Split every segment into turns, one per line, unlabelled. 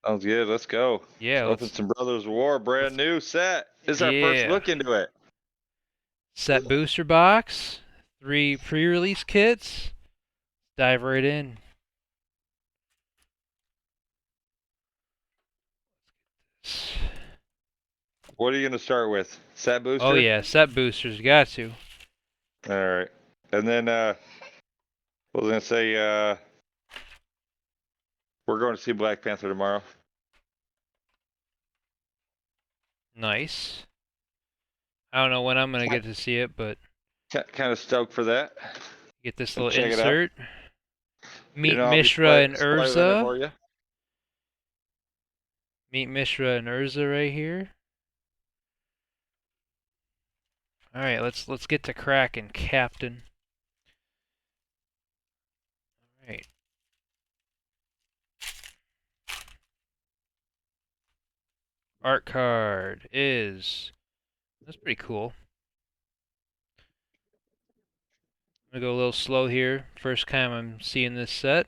Sounds good. Let's go.
Yeah,
Open some Brothers War, brand new set. This is our first
yeah.
look into it.
Set booster box, 3 pre-release kits. Dive right in.
What are you gonna start with? Set
Oh
booster?
yeah, set boosters, got to.
Alright. And then I was gonna say we're going to see Black Panther tomorrow.
Nice. I don't know when I'm gonna get to see it, but
Kind of stoked for that.
get this
And
little
check it out.
insert.
You
Meet
know, I'll be
Mishra and
spoiling it
Urza.
for you.
Meet Mishra and Urza right here. All right, let's get to cracking, Captain. All right. Art card is that's pretty cool. I'm gonna go a little slow here. First time I'm seeing this set.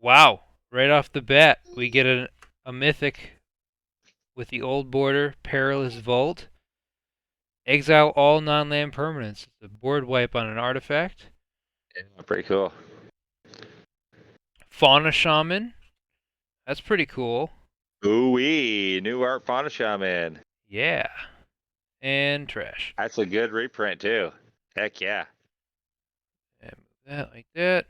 Wow! Right off the bat, we get a mythic with the old border, Perilous Vault. Exile all non-land permanents. It's a board wipe on an artifact.
Yeah, pretty cool.
Fauna Shaman. That's pretty cool.
Ooh-wee, new art Fauna Shaman.
Yeah. And trash.
That's a good reprint too. Heck yeah.
And move that like that.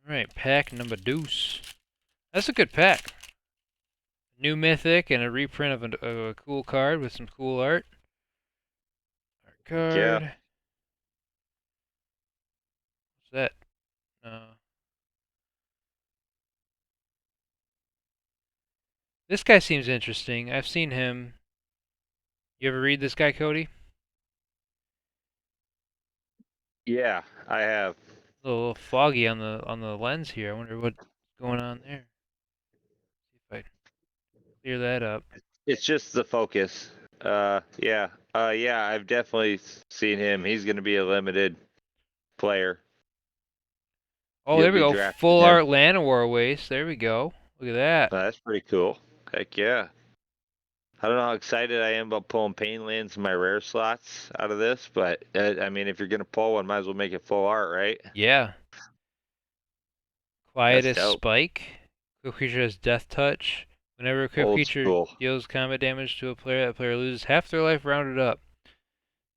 Alright, pack number deuce. That's a good pack. New mythic and a reprint of a cool card with some cool art. Art
Yeah.
card. What's that? This guy seems interesting. I've seen him. You ever read this guy, Cody?
Yeah, I have.
A little foggy on the lens here. I wonder what's going on there. See if I clear that up.
It's just the focus. Yeah. Yeah, I've definitely seen him. He's going to be a limited player.
Oh,
You'll
there we
be
go.
drafting
Full
him.
art Llanowar waste. There we go. Look at that.
That's pretty cool. Heck yeah. I don't know how excited I am about pulling pain lands in my rare slots out of this, but I mean, if you're going to pull one, might as well make it full art, right?
Yeah.
That's
Quietus
dope.
Spike. Equipped creature has Death Touch. Whenever a equipped
Old
creature
school.
deals combat damage to a player, that player loses half their life rounded up.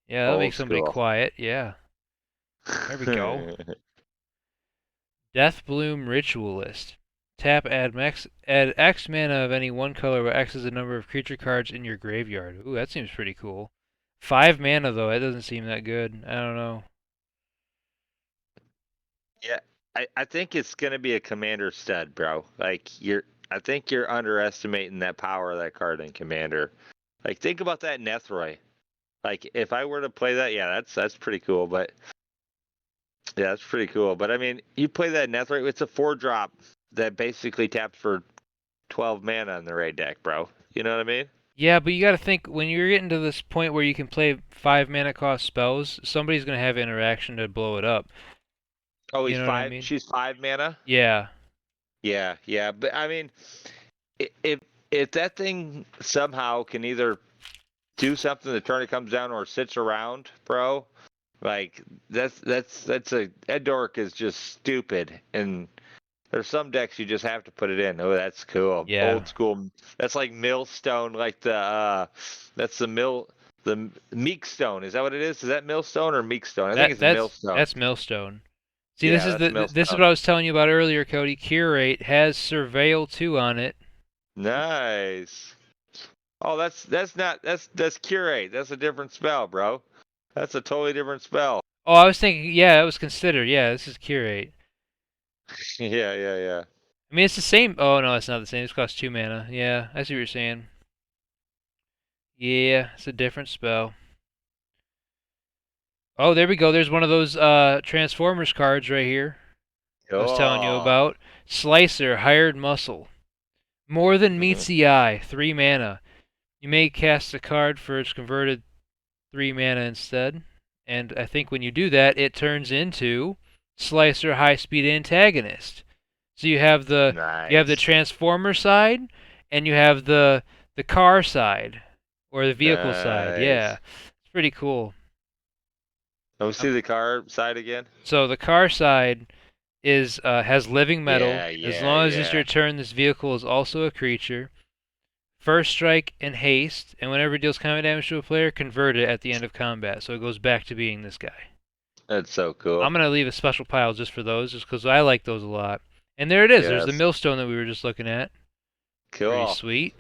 Yeah, that'll make
Old
somebody
school.
quiet. Yeah. There we go. Death Bloom Ritualist. Tap, add X mana of any one color, where X is the number of creature cards in your graveyard. Ooh, that seems pretty cool. 5 mana, though. That doesn't seem that good. I don't know.
Yeah, I think it's gonna be a commander stud, bro. I think you're underestimating that power of that card in commander. Like think about that Nethroi. Like if I were to play that, yeah, that's pretty cool. But yeah, that's pretty cool. But I mean, you play that Nethroi, it's a 4-drop that basically taps for 12 mana in the raid deck, bro. You know what I mean?
Yeah, but you gotta think, when you're getting to this point where you can play 5 mana cost spells, somebody's gonna have interaction to blow it up.
Oh,
You
he's
know what I
5.
mean?
She's 5 mana.
Yeah.
Yeah, yeah. But I mean, if that thing somehow can either do something the turn it comes down or sits around, bro. Like that's a Ed Dork is just stupid, and there's some decks you just have to put it in. Oh, that's cool,
Yeah.
old school. That's like Millstone, like that's the Meekstone. Is that what it is? Is that Millstone or Meekstone? I think
That
it's
that's
Millstone.
that's Millstone. See, this
Yeah,
is
that's
this is
Millstone.
what I was telling you about earlier, Cody. Curate has Surveil 2 on it.
Nice. Oh, that's not that's Curate. That's a different spell, bro. That's a totally different spell.
Oh, I was thinking, yeah, that was considered. Yeah, this is Curate.
Yeah, yeah, yeah.
I mean, it's the same. Oh, no, it's not the same. This costs 2 mana. Yeah, I see what you're saying. Yeah, it's a different spell. Oh, there we go. There's one of those Transformers cards right here I was telling you
Oh.
about. Slicer, Hired Muscle. More than meets the eye. 3 mana. You may cast a card for its converted 3 mana instead. And I think when you do that, it turns into Slicer high-speed antagonist. So you have the
Nice.
transformer side, and you have the car side, or the vehicle side. Yeah,
Nice.
it's pretty cool.
Let me see
Um,
the car side again.
so the car side is has living metal.
Yeah,
As
yeah,
long as it's
yeah.
your turn, this vehicle is also a creature. First strike and haste, and whenever it deals combat damage to a player, convert it at the end of combat, so it goes back to being this guy.
That's so cool.
I'm gonna leave a special pile just for those, just because I like those a lot. And there it is. There's the
Yes.
millstone that we were just looking at. Pretty
Cool.
sweet.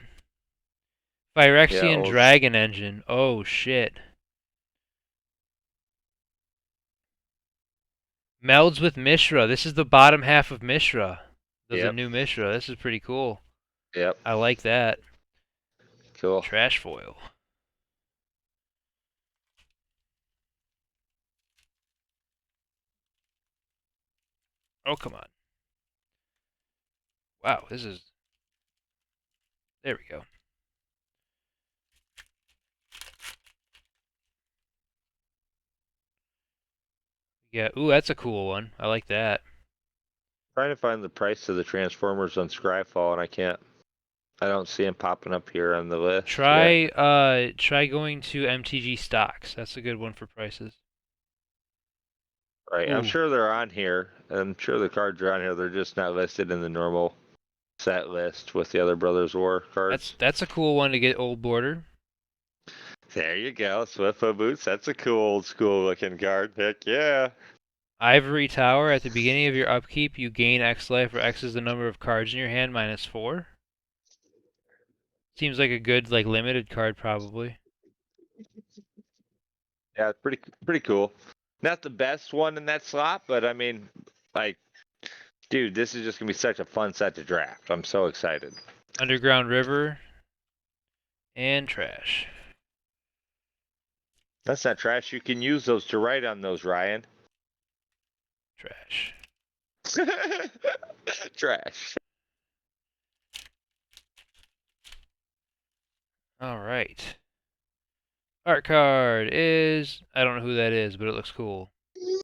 Yeah,
Phyrexian
old.
Dragon Engine. Oh shit. Melds with Mishra. This is the bottom half of Mishra. The
Yep.
new Mishra. This is pretty cool.
Yep.
I like that.
Cool.
Trash foil. Oh, come on. Wow, this is. There we go. Yeah, ooh, that's a cool one. I like that.
Trying to find the price of the Transformers on Scryfall, and I can't. I don't see them popping up here on the list yet.
Try going to MTG stocks. That's a good one for prices.
Right. I'm
Ooh,
sure they're on here. I'm sure the cards are on here. They're just not listed in the normal set list with the other Brothers War cards.
that's a cool one to get old border.
There you go. Swiftfoot Boots. That's a cool old school looking card. Heck yeah.
Ivory Tower. At the beginning of your upkeep, you gain X life, where X is the number of cards in your hand minus 4. Seems like a good limited card probably.
Yeah, it's pretty cool. Not the best one in that slot, but I mean, like, dude, this is just gonna be such a fun set to draft. I'm so excited.
Underground River and trash.
That's not trash. You can use those to write on those, Ryan.
Trash.
Trash.
All right. Art card is I don't know who that is, but it looks cool.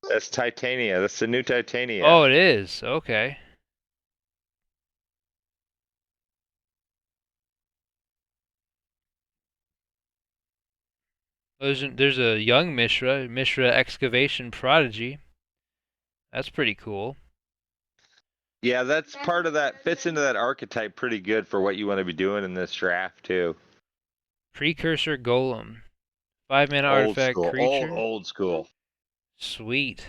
That's Titania. That's the new Titania.
Oh, it is. Okay. There's a young Mishra Excavation Prodigy. That's pretty cool.
Yeah, that's part of that. Fits into that archetype pretty good for what you want to be doing in this draft too.
Precursor Golem. 5-mana
Old
artifact
school.
creature.
Old school.
Sweet.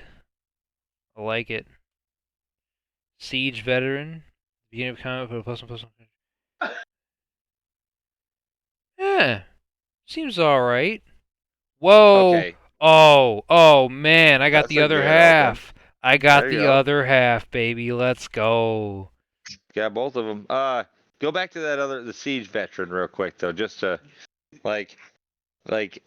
I like it. Siege Veteran. Beginning of combat, put a +1/+1. Yeah. Seems alright. Whoa.
Okay,
Oh man, I got
that's
the
a
other
good open.
half. I got
There you
the
go.
other half, baby. Let's go.
Got both of them. Go back to the siege veteran real quick though, just to like like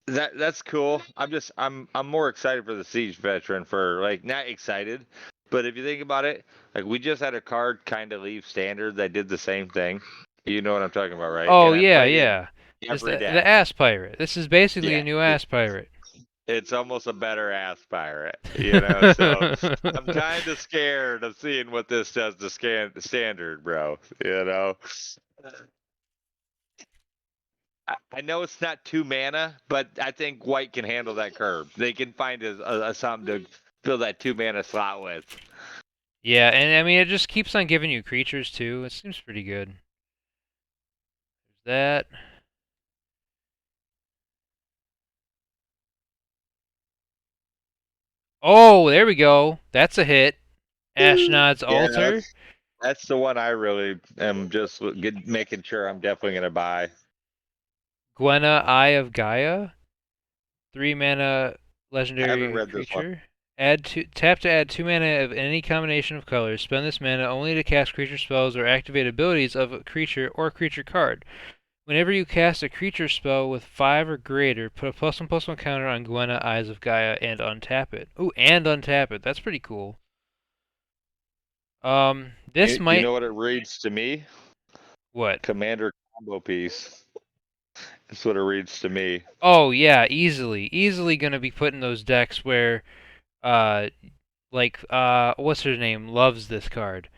that's cool. I'm more excited for the siege veteran for like not excited, but if you think about it, like we just had a card kind of leave standard that did the same thing. You know what I'm talking about, right?
Oh
And I
yeah,
played it
yeah. This
every
the
deck.
ass pirate. This is basically a
Yeah,
new ass pirate.
it's almost a better ass pirate, you know. So I'm kind of scared of seeing what this does to standard, bro. You know. I know it's not 2 mana, but I think white can handle that curve. They can find a something to fill that 2 mana slot with.
Yeah, and I mean it just keeps on giving you creatures too. It seems pretty good. There's that. Oh, there we go. That's a hit. Ashnod's
Yeah,
Altar.
that's the one I really am just making sure I'm definitely gonna buy.
Gwenna, Eye of Gaia. 3-mana
I haven't
legendary
read this one.
creature. Tap to add 2 mana of any combination of colors. Spend this mana only to cast creature spells or activate abilities of a creature or creature card. Whenever you cast a creature spell with 5 or greater, put a +1/+1 counter on Gwenna, Eyes of Gaia, and untap it. Ooh, and untap it. That's pretty cool. This
You
might
know what it reads to me?
what?
Commander combo piece. That's what it reads to me.
Oh yeah, easily gonna be put in those decks where uh what's her name loves this card.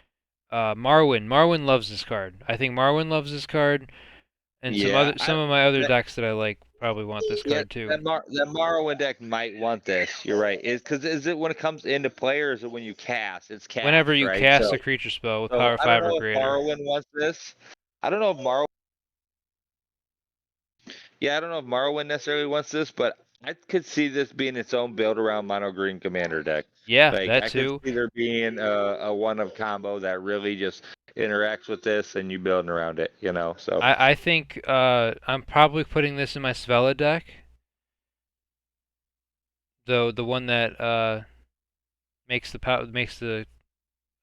Marwin loves this card. I think Marwin loves this card, and
Yeah,
some of my other
that,
decks that I like probably want this
yeah,
card too.
that Morrowind deck might want this. You're right. Is it when it comes into play, or is it when you cast? It's
Whenever
cast,
you
right?
cast a creature spell with
So
power
I don't
5 or
know if
greater.
Morrowind wants this. I don't know if Morrowind. Yeah, I don't know if Morrowind necessarily wants this, but I could see this being its own build around mono green commander deck.
Yeah,
Like
that
I could
too.
see there being a one of combo that really just interacts with this and you building around it, you know. So
I think I'm probably putting this in my Svella deck. The one that makes the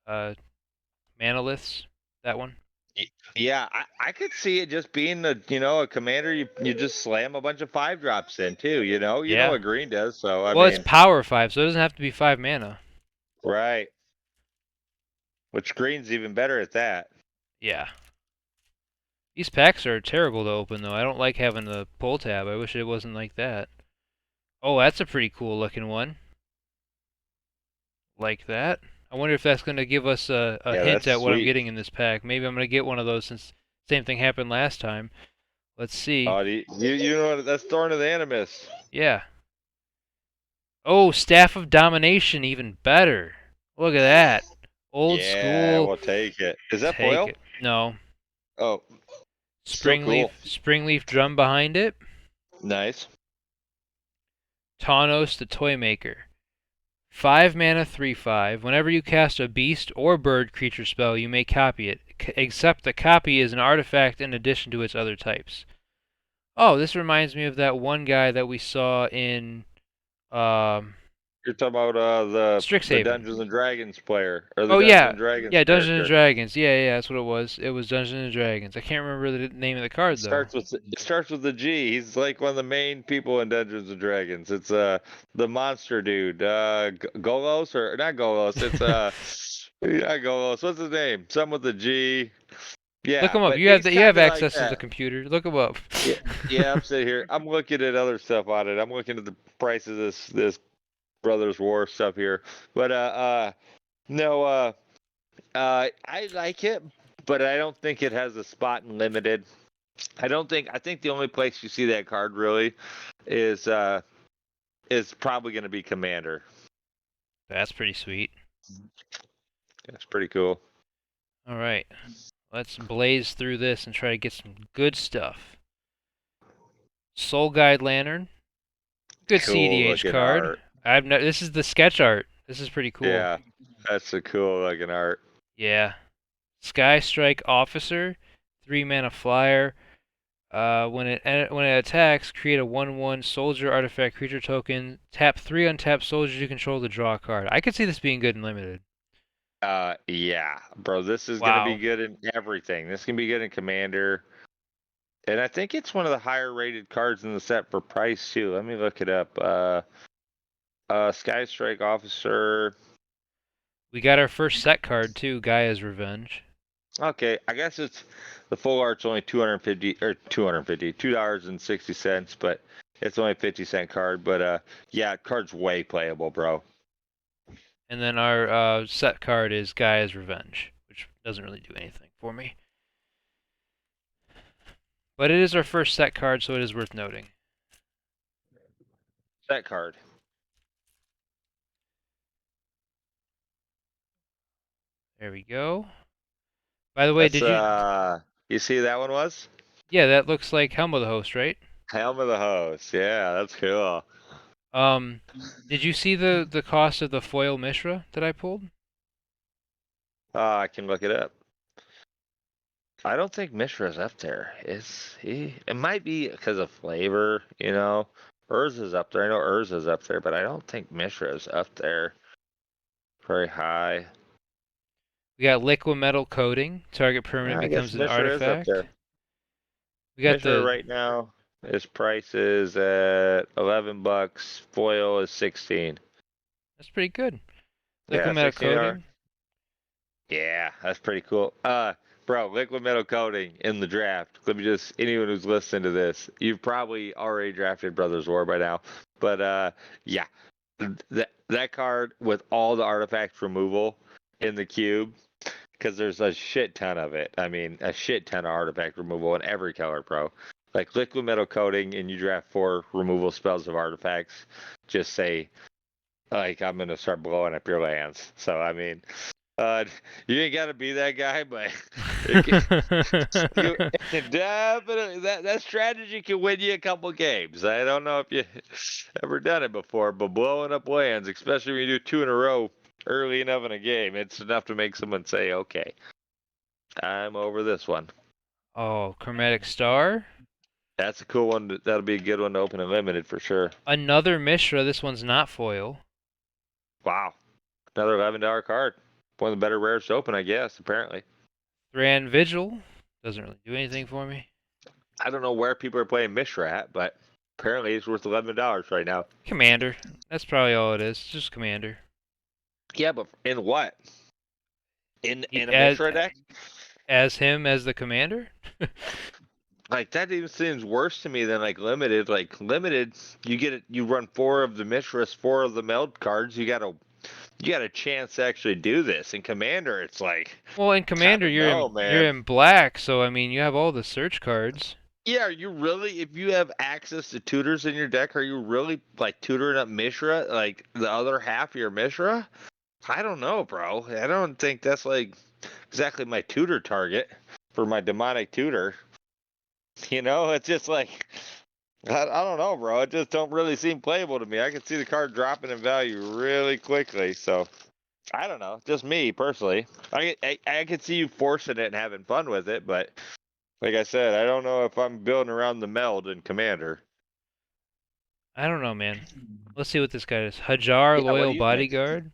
uh manaliths, that one.
yeah, I could see it just being a commander you just slam a bunch of 5 drops in too, you know
Yeah.
what green does. So I
Well, it's
mean,
power 5, so it doesn't have to be 5 mana.
right, which green's even better at that.
Yeah. These packs are terrible to open though. I don't like having the pull tab. I wish it wasn't like that. Oh, that's a pretty cool looking one. Like that. I wonder if that's going to give us a
Yeah,
hint
that's
at what I'm
sweet.
getting in this pack. Maybe I'm going to get one of those since same thing happened last time. Let's see.
Oh, you know what? That's Thorn of the Animus.
Yeah. Oh, Staff of Domination, even better. Look at that. Old
Yeah,
school.
we'll take it. Is that
Take
foil?
it. No.
Oh, still cool.
Springleaf drum behind it.
Nice.
Tawnos the Toymaker. 5 mana 3/5. Whenever you cast a beast or bird creature spell, you may copy it, except the copy is an artifact in addition to its other types. Oh, this reminds me of that one guy that we saw in um,
You're talking about the
Strixhaven.
Dungeons and Dragons player or the
Oh
Dungeons
yeah,
and Dragons
yeah, Dungeons and
character.
Dragons. Yeah, that's what it was. It was Dungeons and Dragons. I can't remember the name of the card though.
It starts with the G. He's like one of the main people in Dungeons and Dragons. It's the monster dude. Golos or not Golos. It's not Golos. What's his name? Some with the G.
Look
Yeah,
him up.
but he's
You have
kind of like
access to the
that.
computer. Look him up.
Yeah, yeah. I'm sitting here. I'm looking at other stuff on it. I'm looking at the price of this Brothers War stuff here. But no, I like it, but I don't think it has a spot in limited. I think the only place you see that card really is probably going to be Commander.
That's pretty sweet.
That's pretty cool.
All right. Let's blaze through this and try to get some good stuff. Soul Guide Lantern. Good
Cool
CDH
looking
card.
art.
This is the sketch art. This is pretty cool.
Yeah, that's a cool looking art.
Yeah. Sky Strike Officer, 3 mana flyer. When it attacks, create a 1/1 soldier artifact creature token. Tap 3 untapped soldiers you control to draw a card. I could see this being good and limited.
Yeah, bro, this is gonna be
Wow.
good in everything. This can be good in Commander, and I think it's one of the higher rated cards in the set for price too. Let me look it up. Sky Strike Officer.
We got our first set card too, Gaia's Revenge.
Okay, I guess it's the full art's only 250 or 250, $2.60, but it's only a 50-cent card. But yeah, card's way playable, bro.
And then our set card is Gaia's Revenge, which doesn't really do anything for me. But it is our first set card, so it is worth noting.
That card.
There we go. By the way,
That's
did you...
you see who that one was?
Yeah, that looks like Helm of the Host, right?
Helm of the Host. Yeah, that's cool.
Um, did you see the cost of the foil Mishra that I pulled?
I can look it up. I don't think Mishra's up there. Is he? It might be because of flavor, you know. Urza's up there. I know Urza's up there, but I don't think Mishra's up there very high.
We got liquid metal coating. Target permanent
I guess
becomes an
Mishra is up
artifact.
there.
We got
Mishra
the...
right now, his price is at $11. Foil is 16.
That's pretty good.
Yeah,
Liquid metal
16
coating.
Yeah, that's pretty cool. Bro, liquid metal coating in the draft. Let me just, anyone who's listening to this, you've probably already drafted Brothers War by now. But yeah, that card with all the artifact removal in the cube, because there's a shit ton of it. I mean, a shit ton of artifact removal in every color, bro. Like liquid metal coating, and you draft 4 removal spells of artifacts. Just say, like, I'm gonna start blowing up your lands. So I mean, you ain't gotta be that guy, but you definitely that strategy can win you a couple games. I don't know if you ever done it before, but blowing up lands, especially when you do 2 in a row early enough in a game, it's enough to make someone say, "Okay, I'm over this one."
Oh, Chromatic Star.
That's a cool one. That'll be a good one to open in limited for sure.
Another Mishra. This one's not foil.
Wow, another $11 card. One of the better rares to open, I guess. Apparently,
Thran Vigil. Doesn't really do anything for me.
I don't know where people are playing Mishra at, but apparently it's worth $11 right now.
Commander. That's probably all it is. Just Commander.
Yeah, but in what? In a
As,
Mishra deck?
as him as the Commander?
Like that even seems worse to me than like limited. Like limited, you get it. You run 4 of the Mishras, 4 of the meld cards. You got a chance to actually do this. In Commander, it's like,
Well, in Commander,
I don't know, man.
you're in black, so I mean, you have all the search cards.
Yeah, are you really? If you have access to tutors in your deck, are you really like tutoring up Mishra, like the other half of your Mishra? I don't know, bro. I don't think that's like exactly my tutor target for my demonic tutor. You know, it's just like I don't know, bro. It just don't really seem playable to me. I can see the card dropping in value really quickly. So I don't know. Just me personally. I can see you forcing it and having fun with it, but like I said, I don't know if I'm building around the meld in Commander.
I don't know, man. Let's see what this guy is. Hajar,
Yeah, what
Loyal
do you think?
Bodyguard.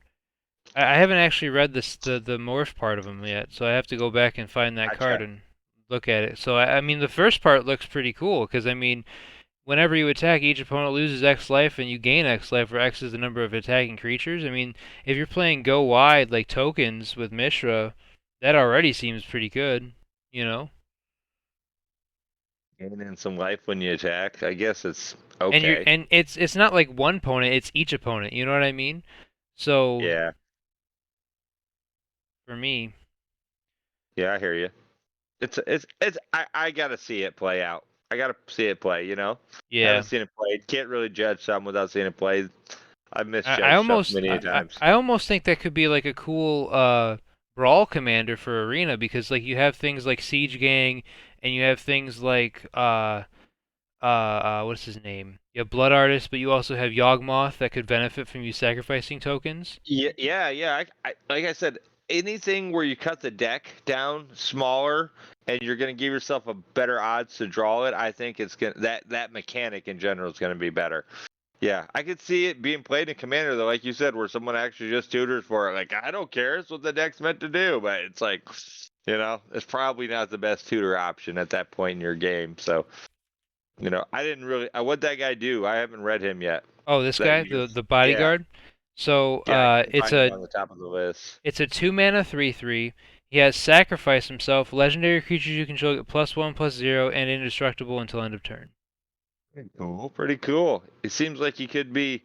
I haven't actually read the morph part of him yet, so I have to go back and find that card
Gotcha.
and look at it. So I mean, the first part looks pretty cool because I mean, whenever you attack, each opponent loses X life and you gain X life, where X is the number of attacking creatures. I mean, if you're playing go wide like tokens with Mishra, that already seems pretty good, you know.
Gaining some life when you attack. I guess it's
And
okay.
it's not like one opponent, it's each opponent. You know what I mean? So
Yeah.
for me,
Yeah, I hear you. It's I gotta see it play out. I gotta see it play. You know,
yeah.
haven't seen it played. Can't really judge something without seeing it play. I've
I
misjudged stuff
almost
many a times.
I almost think that could be like a cool brawl commander for arena because like you have things like Siege Gang and you have things like what's his name? You have Blood Artist, but you also have Yawgmoth that could benefit from you sacrificing tokens.
Yeah, yeah, yeah. Like I said, anything where you cut the deck down smaller and you're gonna give yourself a better odds to draw it, I think it's gonna that mechanic in general is gonna be better. Yeah, I could see it being played in Commander though, like you said, where someone actually just tutors for it. Like I don't care, it's what the deck's meant to do, but it's like, it's probably not the best tutor option at that point in your game. So, I didn't really. What'd that guy do? I haven't read him yet.
Oh, this
That
guy,
you,
the
yeah,
bodyguard. So
yeah, I couldn't find him on the top of the list.
it's a 2 mana 3/3. He has sacrifice himself. Legendary creatures you control get +1/+0 and indestructible until end of turn.
Pretty cool. Pretty cool. It seems like he could be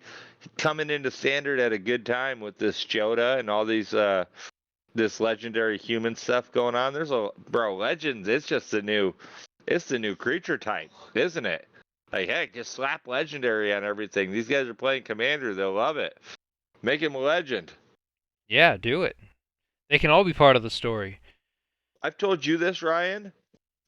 coming into standard at a good time with this Joda and all these this legendary human stuff going on. There's a bro legends. It's the new creature type, isn't it? Like heck, just slap legendary on everything. These guys are playing Commander. They'll love it. Make him a legend.
Yeah, do it. They can all be part of the story.
I've told you this, Ryan,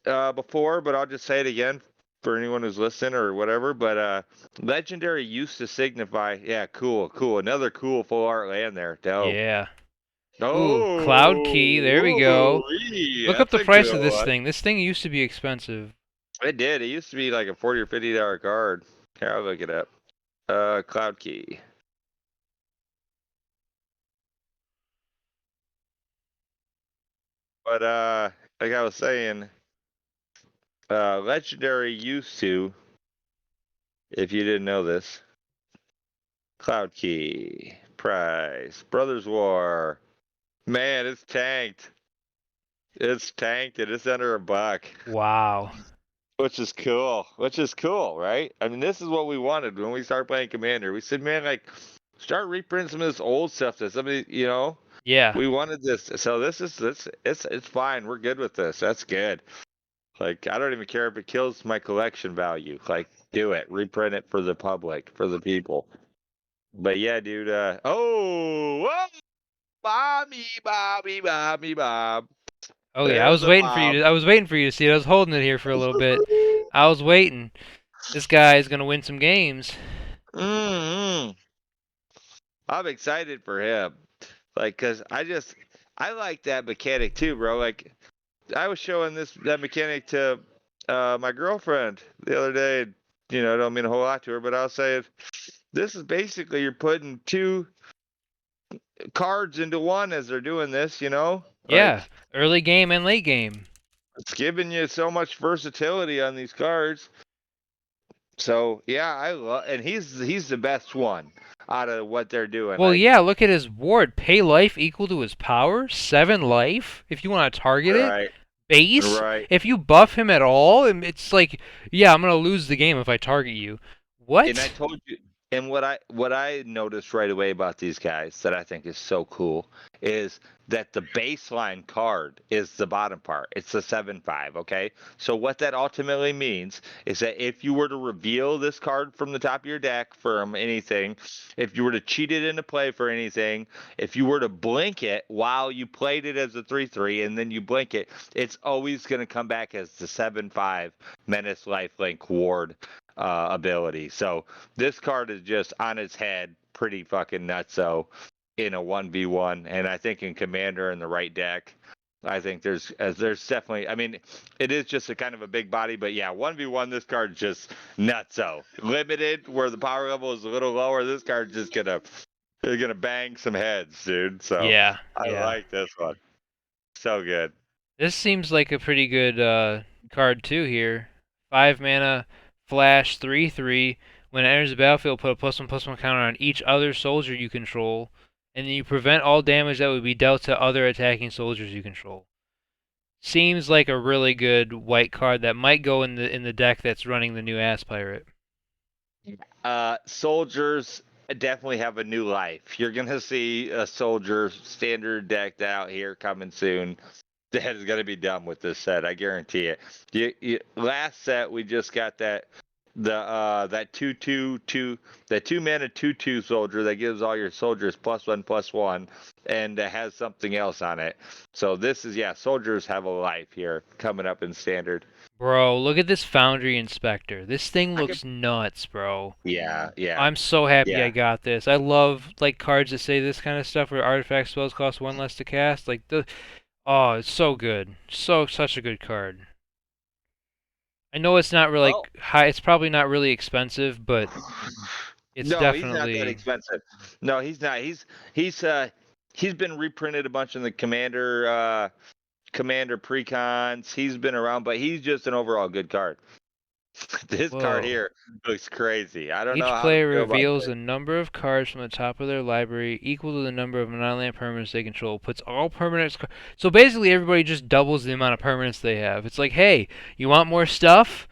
before, but I'll just say it again for anyone who's listening or whatever. But legendary used to signify, yeah, cool, cool, another cool full art land there. Dope.
Yeah. Ooh, Cloud Key. There we
Oh,
go.
ooh,
Look up
that's
the
a
price
good
of this
one.
thing. This thing used to be expensive.
It did. It used to be like a $40 or $50 card. Here, I'll look it up. Cloud Key. But like I was saying, legendary used to, if you didn't know this, Cloud Key, price, Brothers War. Man, it's tanked. It's tanked and it's under $1.
Wow.
Which is cool. Which is cool, right? I mean, this is what we wanted when we started playing Commander. We said, man, like, start reprinting some of this old stuff that somebody,
Yeah.
we wanted this. So it's fine. We're good with this. That's good. Like, I don't even care if it kills my collection value. Like, do it. Reprint it for the public, for the people. But yeah, dude. Whoa, Bob.
Oh yeah,
There's a Bob.
I was waiting for you to see it. I was holding it here for a little bit. I was waiting. This guy is gonna win some games.
hmm I'm excited for him. Like, cause I like that mechanic too, bro. Like, I was showing that mechanic to my girlfriend the other day. I don't mean a whole lot to her, but I was saying this is basically you're putting two cards into one as they're doing this.
Yeah,
Like
early game and late game.
it's giving you so much versatility on these cards. So yeah, I love, and he's the best one out of what they're doing.
Well,
Like,
yeah, look at his ward. Pay life equal to his power. 7 life if you want to target it.
right,
Base.
right.
If you buff him at all, it's like, yeah, I'm gonna lose the game if I target you.
And I
What?
told you, and what I noticed right away about these guys that I think is so cool is that the baseline card is the bottom part. It's the 7/5. Okay, so what that ultimately means is that if you were to reveal this card from the top of your deck from anything, if you were to cheat it into play for anything, if you were to blink it while you played it as a 3/3 and then you blink it, it's always going to come back as the 7/5 Menace Lifelink Ward ability. So this card is just on its head, pretty fucking nutso in a 1v1. And I think in Commander in the right deck, I think there's definitely. I mean, it is just a kind of a big body, but yeah, 1v1. This card's just nutso. Limited, where the power level is a little lower. This card's just gonna bang some heads, dude. So
Yeah,
I
yeah.
like this one. So good.
This seems like a pretty good card too here. 5 mana, flash, 3/3. When it enters the battlefield, put a +1/+1 counter on each other soldier you control, and then you prevent all damage that would be dealt to other attacking soldiers you control. Seems like a really good white card that might go in the deck that's running the new Ass Pirate.
Soldiers definitely have a new life. You're gonna see a soldier standard decked out here coming soon. That is gonna be done with this set. I guarantee it. Last set we just got that 2/2 that 2 mana 2/2 soldier that gives all your soldiers +1/+1 and has something else on it. So this is soldiers have a life here coming up in standard.
Bro, look at this Foundry Inspector. This thing
I could,
looks nuts, bro.
yeah, yeah,
I'm so happy I
yeah.
got this. I love like cards that say this kind of stuff where artifact spells cost 1 less to cast. Oh, it's so good. Such a good card. I know it's not really
Well,
high. It's probably not really expensive, but it's
no, he's not that
definitely.
expensive. No, he's not. He's he's been reprinted a bunch in the Commander precons. He's been around, but he's just an overall good card. This card
Whoa.
here looks crazy. I don't know
Each
how to
player
feel about
reveals
this.
a number of cards from the top of their library equal to the number of non-land permanents they control. Puts all permanents. So basically, everybody just doubles the amount of permanents they have. It's like, hey, you want more stuff?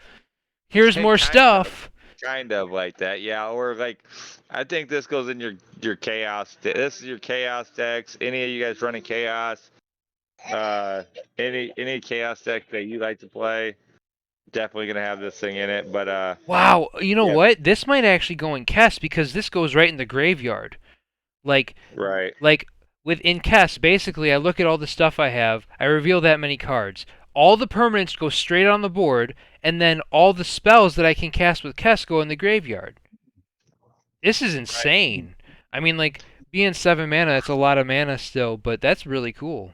Here's more stuff.
Kind of like that, yeah. Or like, I think this goes in your chaos. This is your chaos decks. Any of you guys running chaos? Uh, any chaos deck that you like to play? Definitely gonna have this thing in it. But
Wow, you know
yeah,
what? This might actually go in Kess because this goes right in the graveyard. Like,
right.
like within Kess, basically, I look at all the stuff I have, I reveal that many cards. All the permanents go straight on the board, and then all the spells that I can cast with Kess go in the graveyard. This is insane. I mean, like, being 7 mana, that's a lot of mana still, but that's really cool.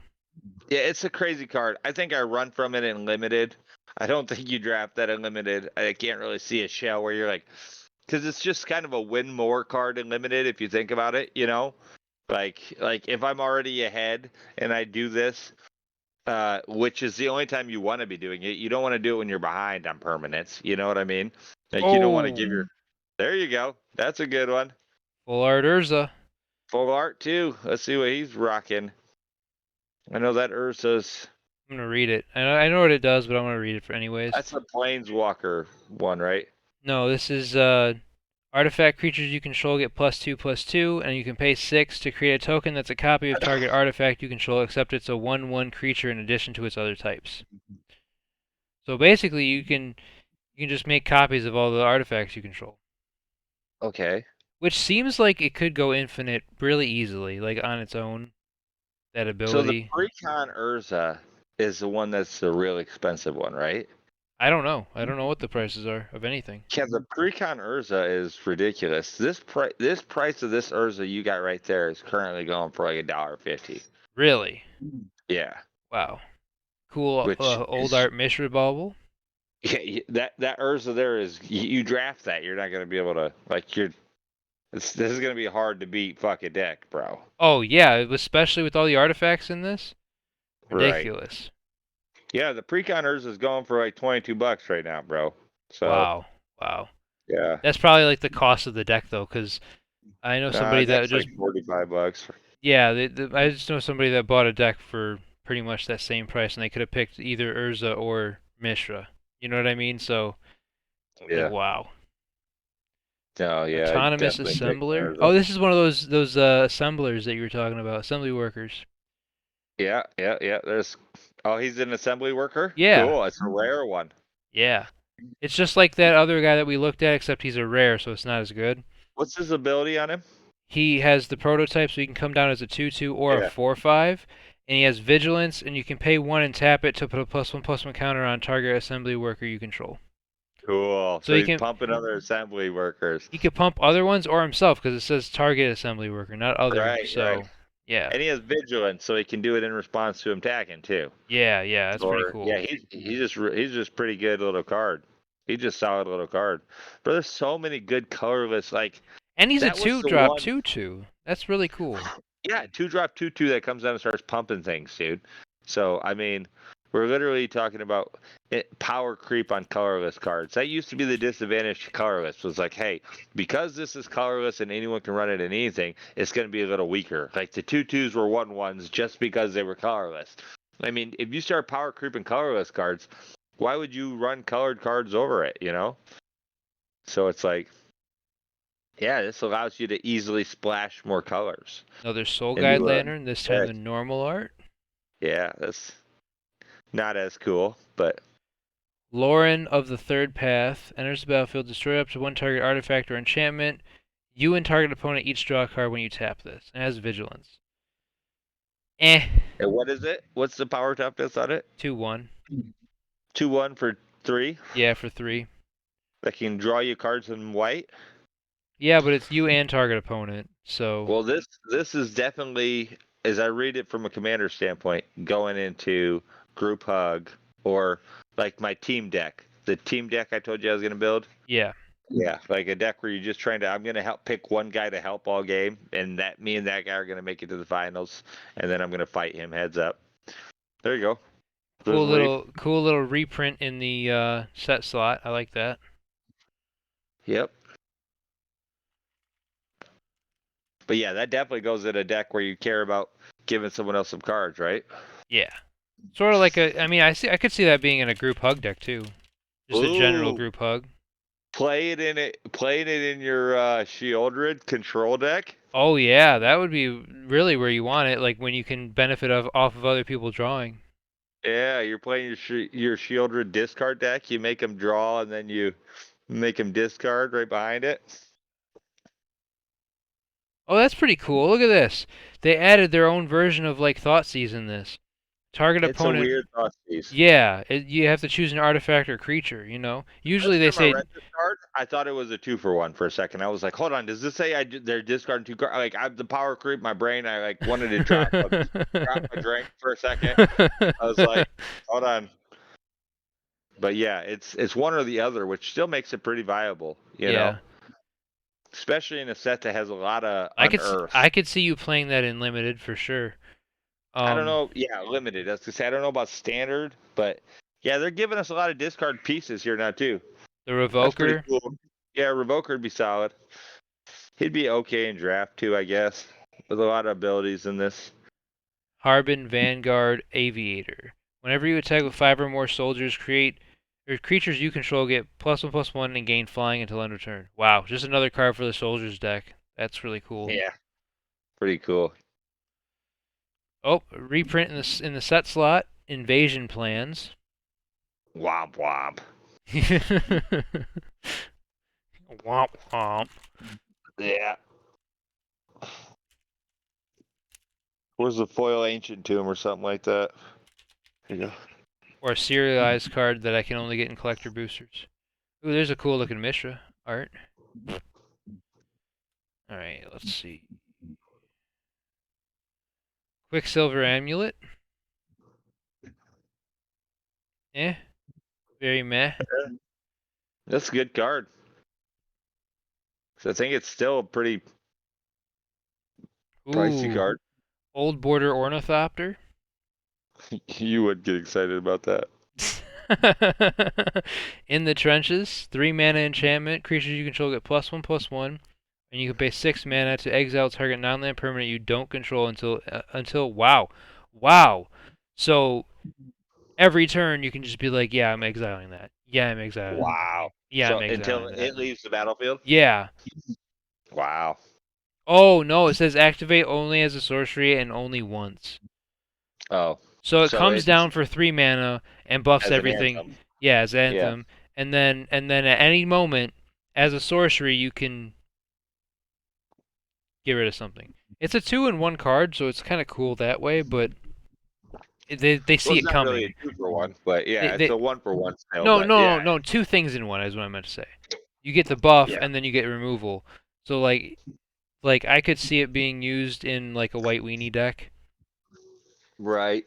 Yeah, it's a crazy card. I think I run from it in limited. I don't think you draft that in limited. I can't really see a shell where you're like, because it's just kind of a win more card in limited if you think about it. Like if I'm already ahead and I do this, which is the only time you want to be doing it. You don't want to do it when you're behind on permanents. You know what I mean? Like you don't want to give
Oh,
your. There you go. That's a good one.
full art Urza.
Full art too. Let's see what he's rocking. I know that Ursa's.
I'm gonna read it. I know what it does, but I'm gonna read it for anyways.
That's the Planeswalker one, right?
No, this is artifact creatures you control get +2/+2, and you can pay 6 to create a token that's a copy of target artifact you control, except it's a 1/1 creature in addition to its other types. So basically, you can just make copies of all the artifacts you control,
Okay.
which seems like it could go infinite really easily, like on its own. That
So the
ability.
Precon Urza is the one that's the real expensive one, right?
I don't know. I don't know what the prices are of anything.
Yeah, the Precon Urza is ridiculous. This price of this Urza you got right there is currently going for like $1.50.
Really?
Yeah,
Wow. Cool.
which
Old
is
art Mishra bauble.
yeah, that Urza there is you draft that you're not gonna be able to like this is gonna be hard to beat fucking deck, bro.
Oh yeah, especially with all the artifacts in this.
Right.
Ridiculous.
Yeah, the Precon Urza is going for like $22 right now, bro. So
Wow. Wow.
yeah,
That's probably like the cost of the deck though, because I know somebody that
that's like
just
$45.
yeah, I just know somebody that bought a deck for pretty much that same price, and they could have picked either Urza or Mishra. You know what I mean? So like
Yeah.
wow.
No, yeah, I'd
Autonomous
definitely pick
assembler.
Urza.
Oh, this is one of those assemblers that you were talking about, assembly workers.
Yeah. Oh, he's an assembly worker.
Yeah,
Cool. It's a rare one.
yeah. It's just like that other guy that we looked at, except he's a rare, so it's not as good.
What's his ability on him?
He has the prototype, so he can come down as a 2/2 or a
Yeah.
4/5, and he has vigilance, and you can pay 1 and tap it to put a +1/+1 counter on target assembly worker you control.
Cool.
So
So he's pumping other assembly workers.
he could pump other ones or himself because it says target assembly worker, not other.
Right.
So yeah,
And he has vigilance, so he can do it in response to him attacking too.
yeah, that's pretty
Or yeah,
cool.
he's just pretty good little card. He's just solid little card. But there's so many good colorless. Like
And he's a
that was
two
the
drop
one.
2/2. That's really cool.
Yeah, 2-drop 2/2 that comes down and starts pumping things, dude. So I mean, we're literally talking about power creep on colorless cards. That used to be the disadvantage to colorless. Was like, hey, because this is colorless and anyone can run it in anything, it's going to be a little weaker. Like the 2/2s were 1/1s just because they were colorless. I mean, if you start power creeping colorless cards, why would you run colored cards over it? You know. So it's like, yeah, this allows you to easily splash more colors
Another Soul Guide
into a
Lantern, this time
deck.
in normal art.
Yeah, that's not as cool, but
Lauren of the Third Path enters the battlefield, destroy up to one target artifact or enchantment. You and target opponent each draw a card when you tap this. It has vigilance. Eh.
and what is it? What's the power toughness on it?
2/1.
2/1 for 3.
Yeah, for 3.
That can draw you cards in white.
Yeah, but it's you and target opponent, so
Well, this is definitely, as I read it from a commander standpoint, going into group hug or like my team deck. The team deck I told you I was going to build.
yeah.
Yeah, like a deck where you're just trying to. I'm going to help pick one guy to help all game, and that me and that guy are going to make it to the finals, and then I'm going to fight him heads up. There you go.
Cool little reprint in the set slot. I like that.
Yep. But yeah, that definitely goes in a deck where you care about giving someone else some cards, right?
Yeah. Sort of like I mean, I could see that being in a group hug deck too. Just a general
Ooh,
group hug.
playing it in your Shieldred control deck.
Oh yeah, that would be really where you want it, like when you can benefit off of other people drawing.
Yeah, you're playing your Shieldred discard deck. You make them draw, and then you make them discard right behind it.
Oh, that's pretty cool. Look at this. They added their own version of like Thoughtseize in this. Target
It's a
opponent.
weird thought piece.
Yeah, you have to choose an artifact or creature, you know. Usually
Every
they
time I
say
read this card, I thought it was a 2-for-1 for a second. I was like, hold on, does this say they're discarding 2 cards? Like, I'm the power creep my brain. I like wanted to drop a drink for a second. I was like, hold on. But yeah, it's one or the other, which still makes it pretty viable, you know.
Yeah.
Especially in a set that has a lot of
I
unearths.
could see you playing that in limited for sure.
I don't know. Yeah, limited. That's to say, I don't know about standard, but yeah, they're giving us a lot of discard pieces here now too.
The
That's pretty
Revoker,
cool. Yeah, Revoker would be solid. He'd be okay in draft too, I guess, with a lot of abilities in this.
Harbin Vanguard Aviator. Whenever you attack with 5 or more soldiers, creatures you control get +1/+1 and gain flying until end of turn. Wow, just another card for the soldiers deck. That's really cool.
Yeah, pretty cool.
Oh, reprint in the set slot. Invasion plans.
Womp womp.
Womp womp.
Yeah. Where's the foil ancient tomb or something like that? Here you go.
Or a serialized card that I can only get in collector boosters. Ooh, there's a cool looking Mishra art. Alright, let's see. Quicksilver Amulet. Eh. Very meh.
That's a good card. So I think it's still a pretty pricey
Ooh.
card.
Old Border Ornithopter.
You would get excited about that.
In the Trenches. 3 mana enchantment. Creatures you control get +1/+1. And you can pay 6 mana to exile target non-land permanent you don't control until wow. Wow. So every turn you can just be like, yeah, I'm exiling that. Yeah, I'm exiling that.
Wow.
Yeah,
So
I'm
until
exiling that.
it leaves the battlefield?
Yeah.
Wow.
Oh, no, it says activate only as a sorcery and only once.
Oh.
So it
So
comes
it's
down for 3 mana and buffs
as an
everything.
anthem.
Yeah, as
Yeah.
Anthem. And then at any moment, as a sorcery, you can get rid of something. It's a 2-in-1 card, so it's kind of cool that way, but they
Well,
see
it's
it
not really a
coming.
2-for-1, but yeah, it's
They
a 1-for-1 still.
no,
But
no, no,
yeah,
no, 2 things in one is what I meant to say. You get the buff
yeah,
and then you get removal. So like I could see it being used in like a white weenie deck.
right.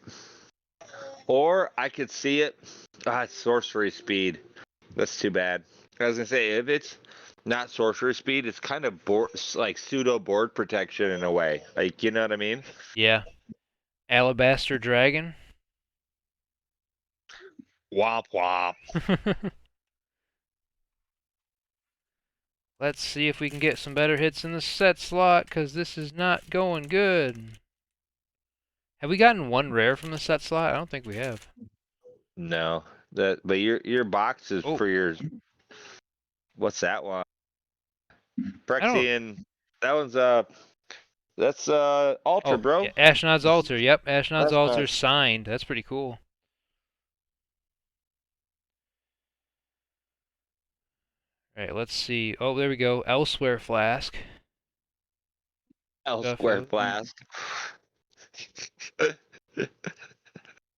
Or I could see it. Sorcery speed. That's too bad. I was gonna say if it's not sorcery speed, it's kind of like pseudo board protection in a way. Like you know what I mean?
Yeah. Alabaster Dragon.
Womp womp.
Let's see if we can get some better hits in the set slot, because this is not going good. Have we gotten one rare from the set slot? I don't think we have.
No, but your box is
Oh,
for your. What's that one?
I don't.
Prexian. That one's that's Altar,
Oh,
bro.
yeah, Ashnod's Altar. Yep, Ashnod's
That's
Altar
not.
signed. That's pretty cool. All right, let's see. Oh, there we go. Elsewhere Flask.
Elsewhere
Duffield.
Flask.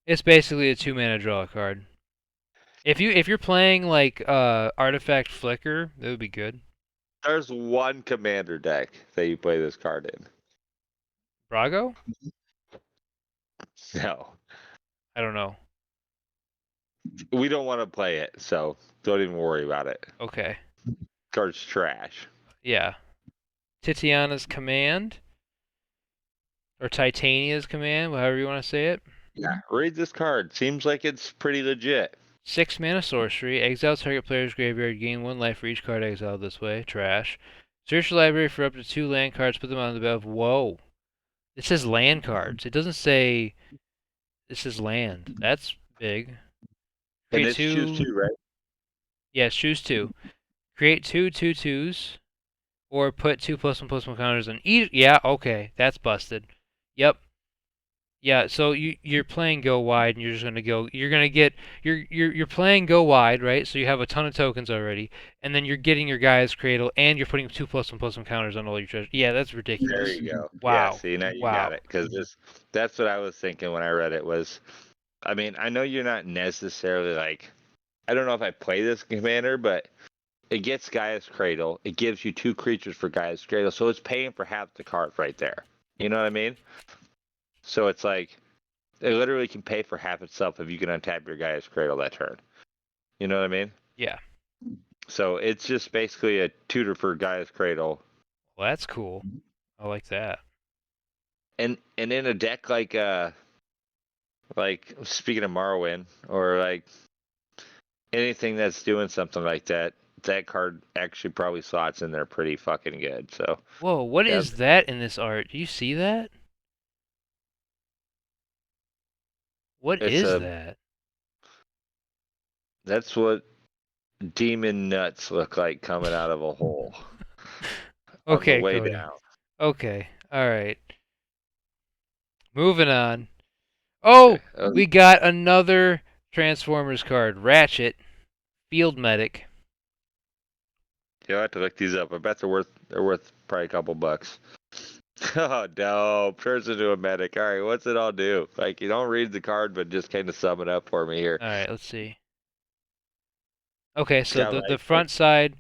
It's basically a 2 mana draw card. If you're playing like Artifact Flicker, that would be good.
There's one commander deck that you play this card in.
Brago?
No,
I don't know.
we don't want to play it, so don't even worry about it.
Okay.
Card's trash.
Yeah. Titiana's Command. Or Titania's Command, however you want to say it.
Yeah, read this card. Seems like it's pretty legit.
6 mana sorcery. Exile target player's graveyard. Gain 1 life for each card exiled this way. Trash. Search the library for up to 2 land cards. Put them on the battlefield. Whoa. It says land cards. It doesn't say this is land. That's big.
And
Create
it's choose
2.
two, right?
Yes, choose 2. Create 2/2/2s. Or put 2+1/+1 counters on each. Yeah, okay. That's busted. Yep. Yeah, so you're playing go wide, and you're just gonna go. You're gonna get you're playing go wide, right? So you have a ton of tokens already, and then you're getting your guy's cradle, and you're putting 2+1/+1 counters on all your treasure. Yeah, that's
There
ridiculous.
you go. Yeah,
Wow,
see, now you got
wow.
it. Because that's what I was thinking when I read it was, I mean, I know you're not necessarily like, I don't know if I play this commander, but it gets Gaia's Cradle. It gives you 2 creatures for Gaia's Cradle, so it's paying for half the card right there. You know what I mean? So it's like, it literally can pay for half itself if you can untap your Gaia's Cradle that turn. You know what I mean?
Yeah.
So it's just basically a tutor for Gaia's Cradle.
Well, that's cool. I like that.
And in a deck like speaking of Morrowind or like anything that's doing something like that, that card actually probably slots in there pretty fucking good. So
Whoa, what
yeah,
is that in this art? Do you see that? What
It's
is
a.
that?
That's what demon nuts look like coming out of a hole on the
Okay,
way
Cody.
down.
Okay. All right. Moving on. Oh,
Okay.
we got another Transformers card. Ratchet, Field Medic.
You'll have to look these up. I bet they're worth probably a couple bucks. Oh no, turns into a medic. All right, what's it all do? Like you don't read the card, but just kind of sum it up for me here.
All right, let's see. Okay,
It's
so
got
the
like
front side,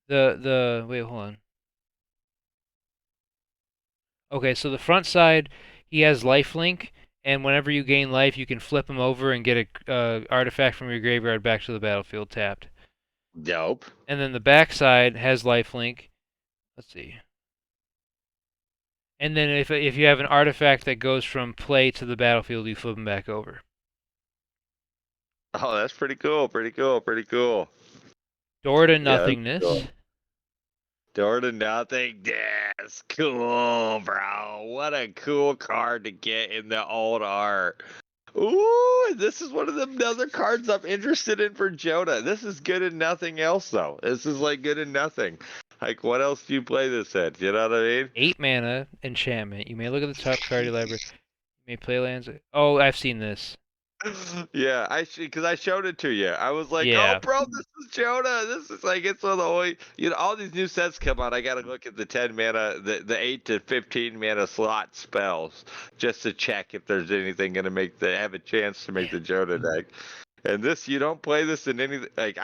the wait, hold on. Okay, so the front side, he has lifelink, and whenever you gain life, you can flip him over and get a artifact from your graveyard back to the battlefield tapped.
dope.
And then the back side has lifelink. Let's see. And then if you have an artifact that goes from play to the battlefield, you flip him back over.
Oh, that's pretty cool. Pretty cool. Pretty cool.
Door to
Yeah, that's
nothingness.
cool. Door to nothing. That's cool, bro. What a cool card to get in the old art. Ooh, this is one of them other cards I'm interested in for Jonah. This is good in nothing else, though. This is like good in nothing. Like, what else do you play this in? You know what I mean?
8 mana enchantment. You may look at the top card of your library. You may play lands. Oh, I've seen this.
Yeah, because I showed it to you. I was like, "Oh,
Yeah.
bro, this is Jonah. This is like it's one of the only all these new sets come out. I gotta look at the 10 mana, the 8 to 15 mana slot spells just to check if there's anything gonna have a chance to make the Jonah deck. And this, you don't play this in any like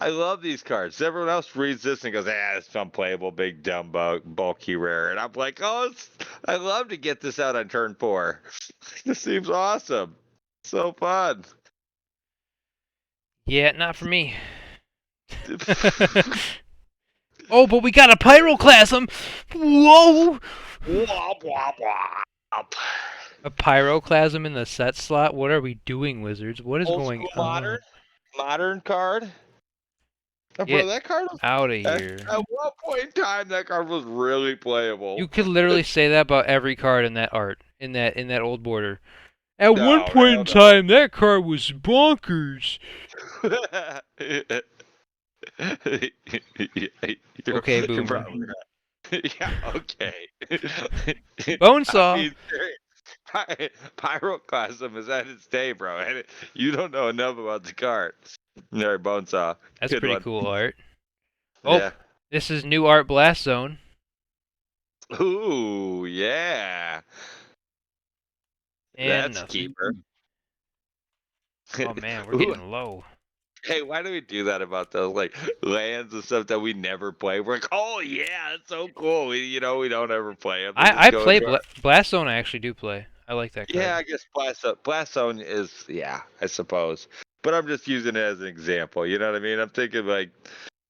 I love these cards. Everyone else reads this and goes, it's unplayable, big dumb bulky rare. And I'm like, I love to get this out on turn 4. This seems awesome. So fun.
Yeah, not for me. Oh, but we got a pyroclasm. Whoa!
Womp, womp, womp.
A pyroclasm in the set slot? What are we doing, Wizards? What is
Old
going
school
on?
modern card. Bro,
Get
that card was
out of
at
here.
one point in time that card was really
You
playable.
could literally say that about every card in that art, in that old border. At one
No,
point in time, that card was bonkers.
You're,
Okay,
you're
Boomer.
probably right. Yeah, okay. I
Bonesaw.
mean, Pyroclasm is at its day, bro. And you don't know enough about the card. No, Bonesaw.
That's
Good
pretty
one.
cool art. Oh,
Yeah.
this is new art Blast Zone.
Ooh, yeah.
And
That's a
nothing.
keeper.
Oh man, we're
Ooh,
getting low.
hey, why do we do that about those like lands and stuff that we never play? We're like, oh yeah, that's so cool. We don't ever play them. They just
I
go
play
into our.
Blast Zone. I actually do play. I like that
Yeah,
card.
I guess Blast Zone is I suppose. But I'm just using it as an example. You know what I mean? I'm thinking like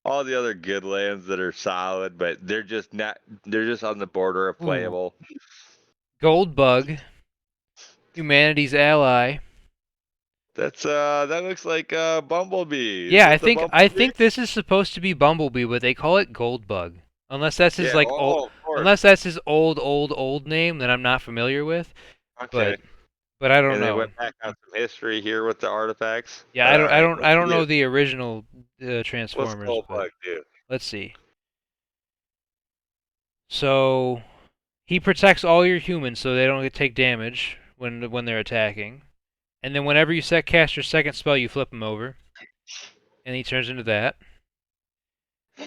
all the other good lands that are solid, but they're just not. They're just on the border of
Ooh,
playable.
Gold Bug, humanity's ally.
That looks like Bumblebee. Is
Yeah,
this the
I
Bumblebee?
think this is supposed to be Bumblebee, but they call it Gold Bug. Unless that's his
Yeah.
like old,
Oh, of course.
unless that's his old name that I'm not familiar with.
Okay.
But I don't
And they
know.
went back on some history here with the artifacts.
Yeah,
All right.
I
Let's
don't
see
know
it.
the original
What's
Transformers,
Gold
but
Bug do?
let's see. So he protects all your humans so they don't take damage when they're attacking. And then whenever you cast your second spell, you flip him over, and he turns into that.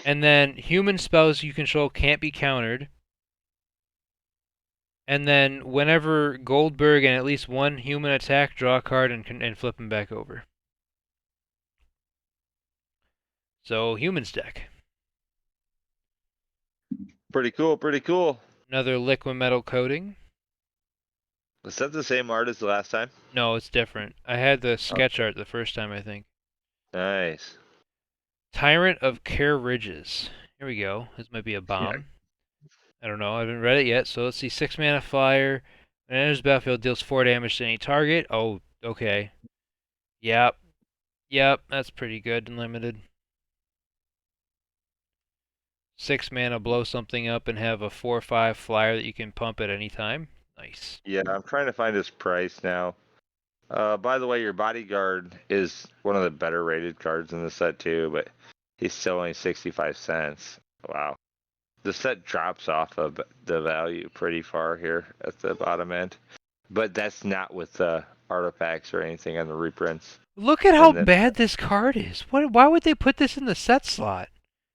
And then human spells you control can't be countered. And then whenever Goldberg and at least one human attack, draw a card and flip him back over. So humans deck.
Pretty cool. Pretty cool.
Another liquid metal coating.
Is that the same art as the last time?
No, it's different. I had the sketch art the first time, I think.
Nice.
Tyrant of Care Ridges. Here we go. This might be a bomb. I don't know. I haven't read it yet. So let's see. 6 mana flyer. When it enters the battlefield, deals 4 damage to any target. Oh, okay. Yep. Yep. That's pretty good and limited. 6 mana, blow something up and have a 4/5 flyer that you can pump at any time. Nice.
Yeah, I'm trying to find his price now. By the way, your bodyguard is one of the better rated cards in the set too, but he's still only 65 cents. Wow. The set drops off of the value pretty far here at the bottom end, but that's not with the artifacts or anything on the reprints.
Look at how
And then
bad this card is. Why would they put this in the set slot?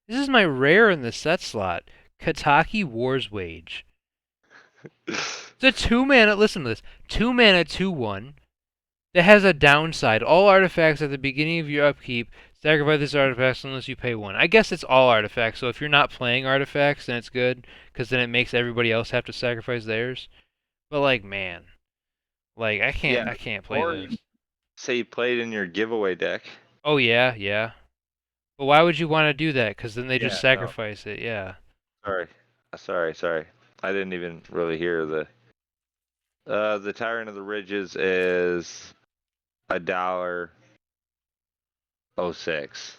This is my rare in the set slot. Kataki War's Wage. It's a 2-mana, listen to this, 2-mana 2/1 that has a downside. All artifacts at the beginning of your upkeep sacrifice this artifact unless you pay 1. I guess it's all artifacts, so if you're not playing artifacts, then it's good, because then it makes everybody else have to sacrifice theirs. But like, man, like I
yeah,
can't play
or
this.
you say you played in your giveaway deck.
Oh yeah, yeah. But why would you want to do that? Because then they just
Yeah, no,
sacrifice it. Yeah.
sorry, sorry. I didn't even really hear the Tyrant of the Ridges is $1.06.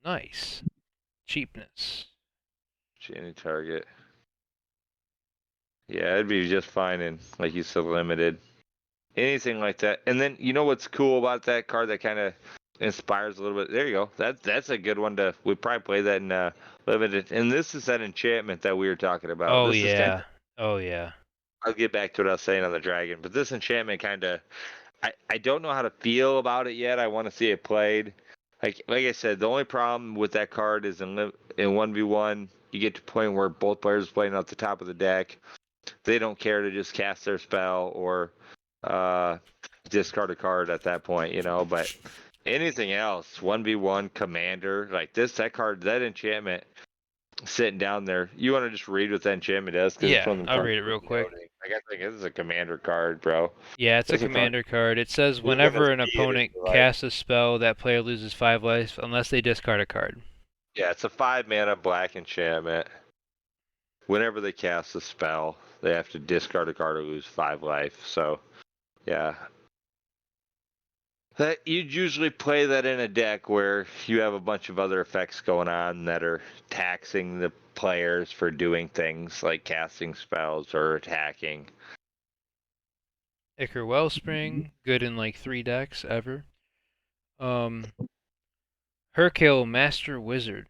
Nice. Cheapness.
Any target. Yeah, it'd be just fine in, like you said, limited. Anything like that. And then you know what's cool about that card that kind of inspires a little bit? There you go. That's a good one to. We probably play that in limited. And this is that enchantment that we were talking about.
Oh
This is kind of.
yeah. Oh yeah.
I'll get back to what I was saying on the dragon, but this enchantment kind of. I don't know how to feel about it yet. I want to see it played. Like I said, the only problem with that card is in 1v1, you get to a point where both players are playing off the top of the deck. They don't care to just cast their spell or discard a card at that point, But anything else, 1v1 commander, like that card, that enchantment sitting down there, you want to just read what that enchantment does because it's
Yeah,
one of the
I'll
cards
read it real quick.
noting. Like, I think this is a commander card, bro.
Yeah, it's a
It's a card
commander card. It says
you're gonna
whenever an
see it in
opponent
your life.
casts a spell, that player loses 5 life unless they discard a card.
Yeah, it's a 5-mana black enchantment. Whenever they cast a spell, they have to discard a card or lose 5 life. So, yeah. That you'd usually play that in a deck where you have a bunch of other effects going on that are taxing the players for doing things like casting spells or attacking.
Ichor Wellspring, good in like 3 decks ever. Herkill Master Wizard.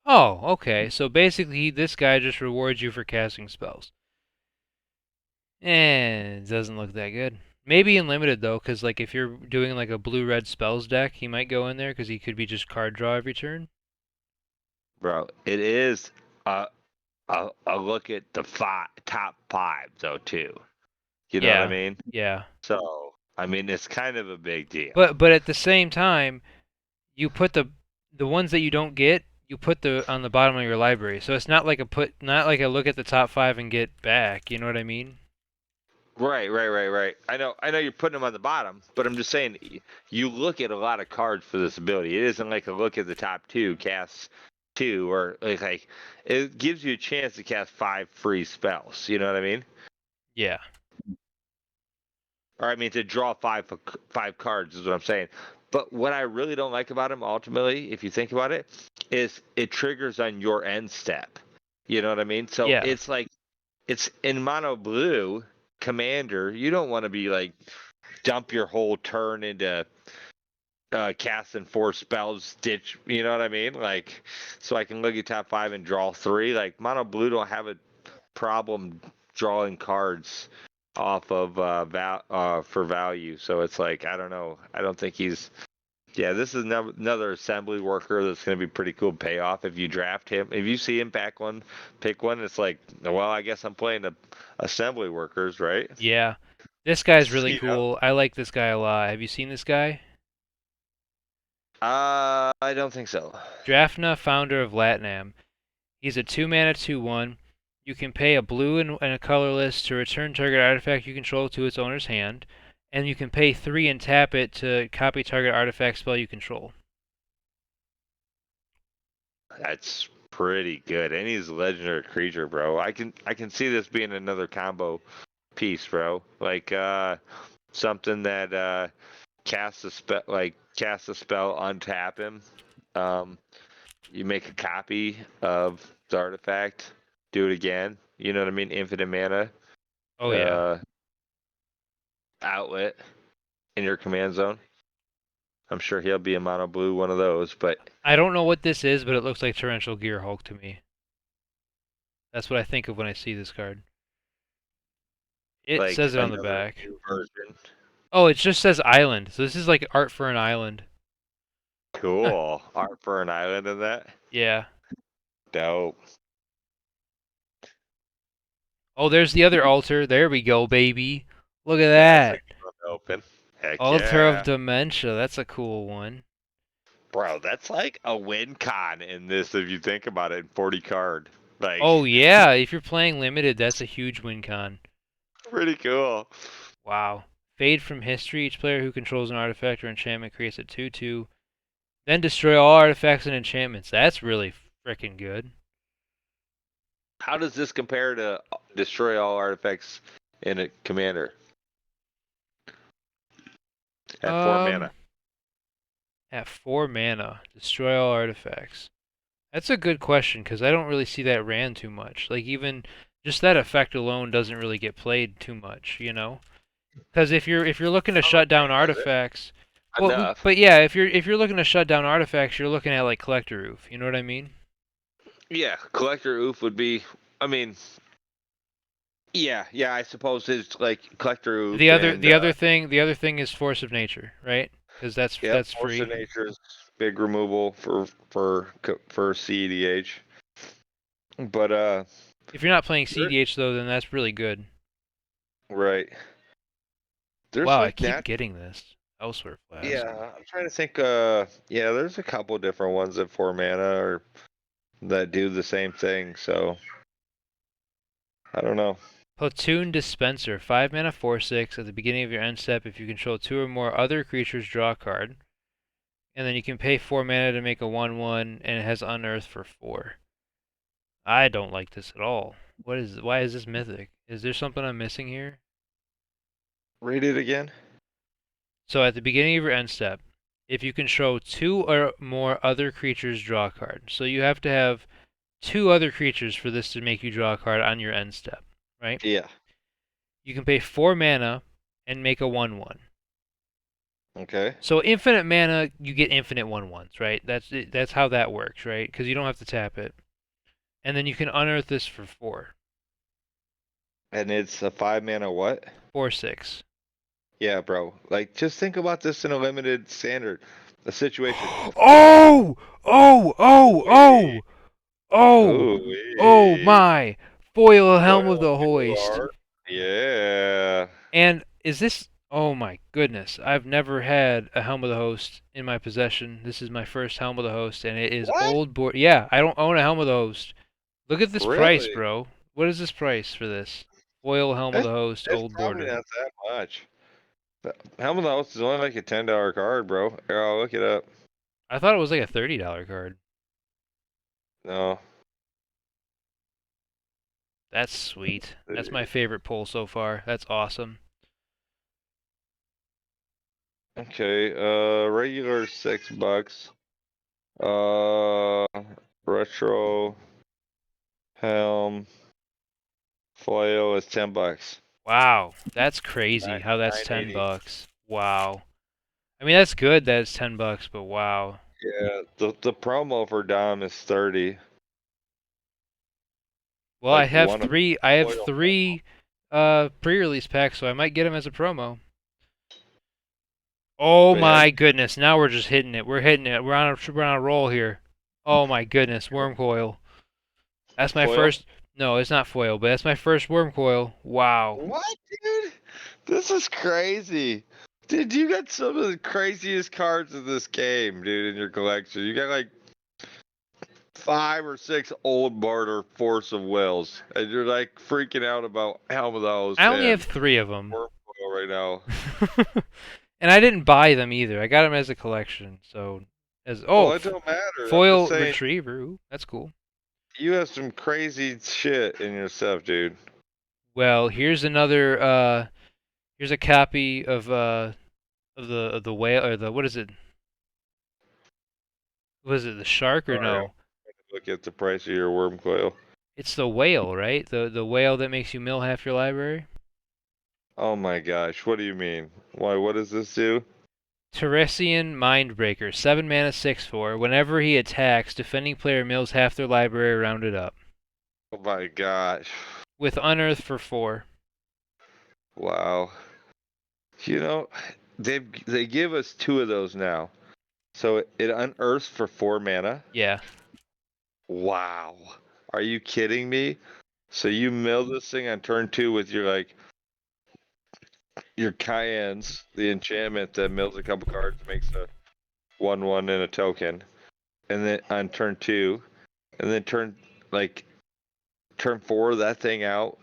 Oh, okay. So basically, this guy just rewards you for casting spells. And it doesn't look that good. Maybe in limited though, because like if you're doing like a blue-red spells deck, he might go in there because he could be just card draw every turn.
Bro, it is a look at the top 5 though too. You know what I
Yeah,
mean?
yeah.
So, I mean, it's kind of a big deal.
But at the same time, you put the ones that you don't get, you put the on the bottom of your library. So it's not like not like a look at the top 5 and get back. You know what I mean?
Right. I know you're putting them on the bottom, but I'm just saying you look at a lot of cards for this ability. It isn't like a look at the top 2, cast 2, or like it gives you a chance to cast 5 free spells. You know what I mean?
Yeah.
Or I mean to draw 5 cards is what I'm saying. But what I really don't like about him ultimately, if you think about it, is it triggers on your end step. You know what I mean? So
Yeah.
it's like it's in mono blue commander. You don't want to be like dump your whole turn into casting 4 spells, ditch. You know what I mean? Like, so I can look at top 5 and draw 3. Like mono blue don't have a problem drawing cards off of for value. So it's like I don't know. I don't think he's. Yeah, this is another assembly worker that's going to be pretty cool payoff if you draft him. If you see him pick one, it's like, well, I guess I'm playing the assembly workers, right?
Yeah. This guy's really
You know?
cool. I like this guy a lot. Have you seen this guy?
I don't think so.
Drafna, founder of Latnam. He's a 2-mana 2/1. You can pay a blue and a colorless to return target artifact you control to its owner's hand, and you can pay 3 and tap it to copy target artifact spell you control.
That's pretty good. And he's a legendary creature, bro. I can see this being another combo piece, bro. Like something that cast a spell, untap him. Um, you make a copy of the artifact, do it again. You know what I mean? Infinite mana
Oh yeah.
outlet in your command zone. I'm sure he'll be a mono blue one of those, but
I don't know what this is, but it looks like Torrential Gear Hulk to me. That's what I think of when I see this card. It
like
says it on the
another
back.
new version.
Oh, it just says island. So this is like art for an island.
Cool. Art for an island in that.
Yeah.
Dope.
Oh, there's the other altar. There we go, baby. Look at
That's a
that.
good one to open. Heck
Altar of
yeah.
Dementia. That's a cool one.
Bro, that's like a win con in this if you think about it, 40 card. Like,
Oh yeah, if you're playing limited, that's a huge win con.
pretty cool.
Wow. Fade from history. Each player who controls an artifact or enchantment creates a 2/2. Then destroy all artifacts and enchantments. That's really freaking good.
How does this compare to destroy all artifacts in a commander? At 4 mana.
At 4 mana, destroy all artifacts. That's a good question because I don't really see that ran too much. Like even just that effect alone doesn't really get played too much, you know? Because if you're looking to shut down artifacts, well,
Enough.
but yeah, if you're looking to shut down artifacts, you're looking at like Collector Roof. You know what I mean?
Yeah, Collector Oof would be, I mean, yeah, I suppose it's like Collector Oof
The other
and,
the other thing the other thing is Force of Nature, right? Because that's
yeah, Force
free.
of Nature's big removal for CEDH. But,
If you're not playing CDH though, then that's really good.
right. There's
Wow, I
like
keep
that.
getting this Elsewhere Flask.
Yeah, I'm trying to think. Yeah, there's a couple different ones at 4 mana or that do the same thing. So I don't know.
Platoon Dispenser, 5 mana 4/6. At the beginning of your end step, if you control 2 or more other creatures, draw a card. And then you can pay 4 mana to make a 1/1, and it has Unearth for 4. I don't like this at all. Why is this mythic? Is there something I'm missing here?
Read it again.
So at the beginning of your end step, if you control 2 or more other creatures, draw a card. So you have to have 2 other creatures for this to make you draw a card on your end step, right?
Yeah.
You can pay 4 mana and make a 1/1.
Okay.
So infinite mana, you get infinite 1/1s, right? That's how that works, right? Because you don't have to tap it. And then you can unearth this for 4.
And it's a 5 mana what?
4/6.
Yeah, bro. Like, just think about this in a limited standard, a situation.
Oh! Oh! Oh! Oh! Oh!
Oh,
Oh my! Foil Helm of
Foil
the
new
Hoist.
art. Yeah.
And is this? Oh my goodness! I've never had a Helm of the Host in my possession. This is my first Helm of the Host, and it is
What?
old board. Yeah, I don't own a Helm of the Host. Look at this price,
Really?
bro. What is this price for this? Foil Helm of
That's,
the Host,
that's
old
probably
border.
not that much. Helm of the Host is only like a $10 card, bro. Here, I'll look it up.
I thought it was like a $30 card.
No.
That's sweet. That's my favorite pull so far. That's awesome.
Okay, regular $6. Uh, retro helm foil is $10.
Wow, that's crazy how that's 10
980.
bucks. Wow. I mean, that's good that it's 10 bucks, but wow.
Yeah, the promo for Dom is 30.
Well,
Like one of
I have
foil.
3 pre-release packs, so I might get them as a promo. Oh
But yeah,
my goodness, now we're just hitting it. We're hitting it. We're on a roll here. Oh my goodness, worm coil. That's my
foil.
first. No, it's not foil, but that's my first worm coil. Wow.
What, dude? This is crazy. Dude, you got some of the craziest cards in this game, dude, in your collection. You got like 5 or 6 old barter Force of Wills, and you're like freaking out about Helm of the Host
I only
and
have 3 of them.
Worm Coil right now.
And I didn't buy them either. I got them as a collection. So
Well, it don't matter. I'm
foil
just saying,
retriever. Ooh, that's cool.
you have some crazy shit in your stuff, dude.
Well, here's another here's a copy of the whale or the what is it? Was it the shark or
Sorry.
no?
look at the price of your worm coil.
It's the whale, right? The whale that makes you mill half your library.
Oh my gosh, what do you mean? Why? What does this do?
Teresian Mindbreaker, 7 mana, 6/4. Whenever he attacks, defending player mills half their library rounded up.
Oh my gosh!
With Unearth for 4.
Wow. You know, they give us 2 of those now. So it unearths for 4 mana.
Yeah.
Wow. Are you kidding me? So you mill this thing on turn 2 with your Cayennes, the enchantment that mills a couple cards, makes a 1/1 and a token, and then on turn 2, and then turn 4 that thing out,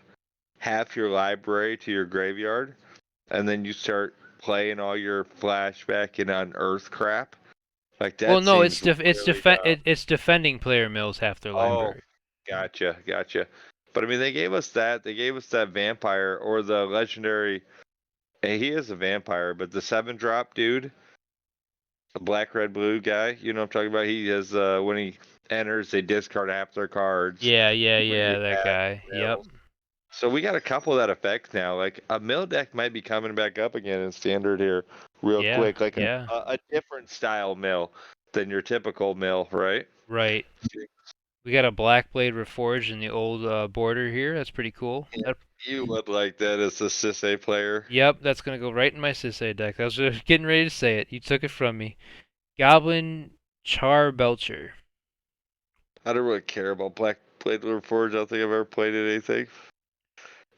half your library to your graveyard, and then you start playing all your flashback and unearth crap. Like
Well,
that
no,
seems really dumb.
it's defending player mills half their
Oh,
library.
gotcha. But I mean, they gave us that. They gave us that vampire or the legendary. And he is a vampire, but the 7-drop dude, the black, red, blue guy, you know what I'm talking about? He has when he enters, they discard half their cards. Bring you
That
back
guy. Yep.
mills. So we got a couple of that effect now. Like a mill deck might be coming back up again in standard here, real
Yeah,
quick. Like
yeah.
a different style mill than your typical mill, right?
Right. We got a Blackblade Reforged in the old border here. That's pretty cool.
Yeah, you would like that as a Sisay player.
Yep, that's gonna go right in my Sisay deck. I was just getting ready to say it. You took it from me. Goblin Charbelcher.
I don't really care about Black Blade Forge. I don't think I've ever played it anything.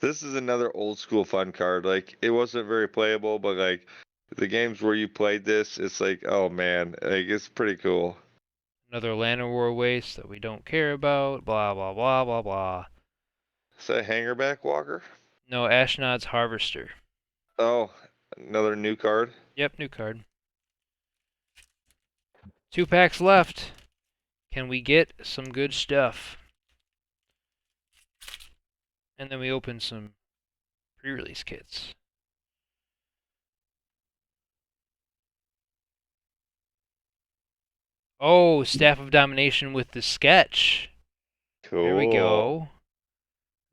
This is another old school fun card. Like it wasn't very playable, but like the games where you played this, it's like, oh man, like it's pretty cool.
Another Llanowar Waste that we don't care about. Blah blah blah blah blah.
Is that Hangerback Walker?
No, Ashnod's Harvester.
Oh, another new card.
Yep, new card. 2 packs left. Can we get some good stuff? And then we open some pre-release kits. Oh, Staff of Domination with the sketch.
Cool.
There we go.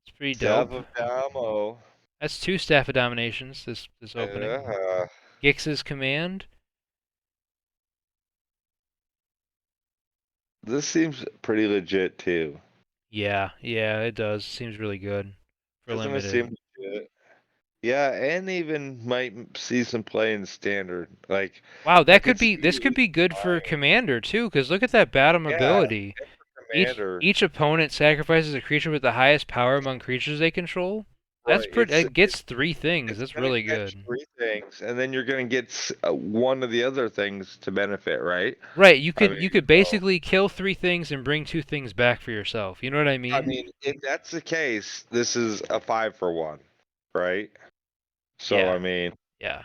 It's pretty dope.
Staff of Damo.
That's 2 Staff of Dominations this opening.
Yeah.
Gix's Command.
This seems pretty legit too.
Yeah, it does. Seems really good for
Doesn't it
limited.
seem legit? Yeah, and even might see some play in standard. Like
Wow,
I
this could be good for Commander too, because look at that bottom
Yeah,
ability.
and for Commander.
Each opponent sacrifices a creature with the highest power among creatures they control. That's
Right,
pretty. It gets 3 things.
it's
That's
gonna
really
catch
good.
3 things, and then you're gonna get one of the other things to benefit, right?
Right, you
I
could
mean,
basically kill 3 things and bring 2 things back for yourself. You know what I mean?
I mean, if that's the case, this is a 5 for 1, right? So
Yeah.
I mean,
Yeah.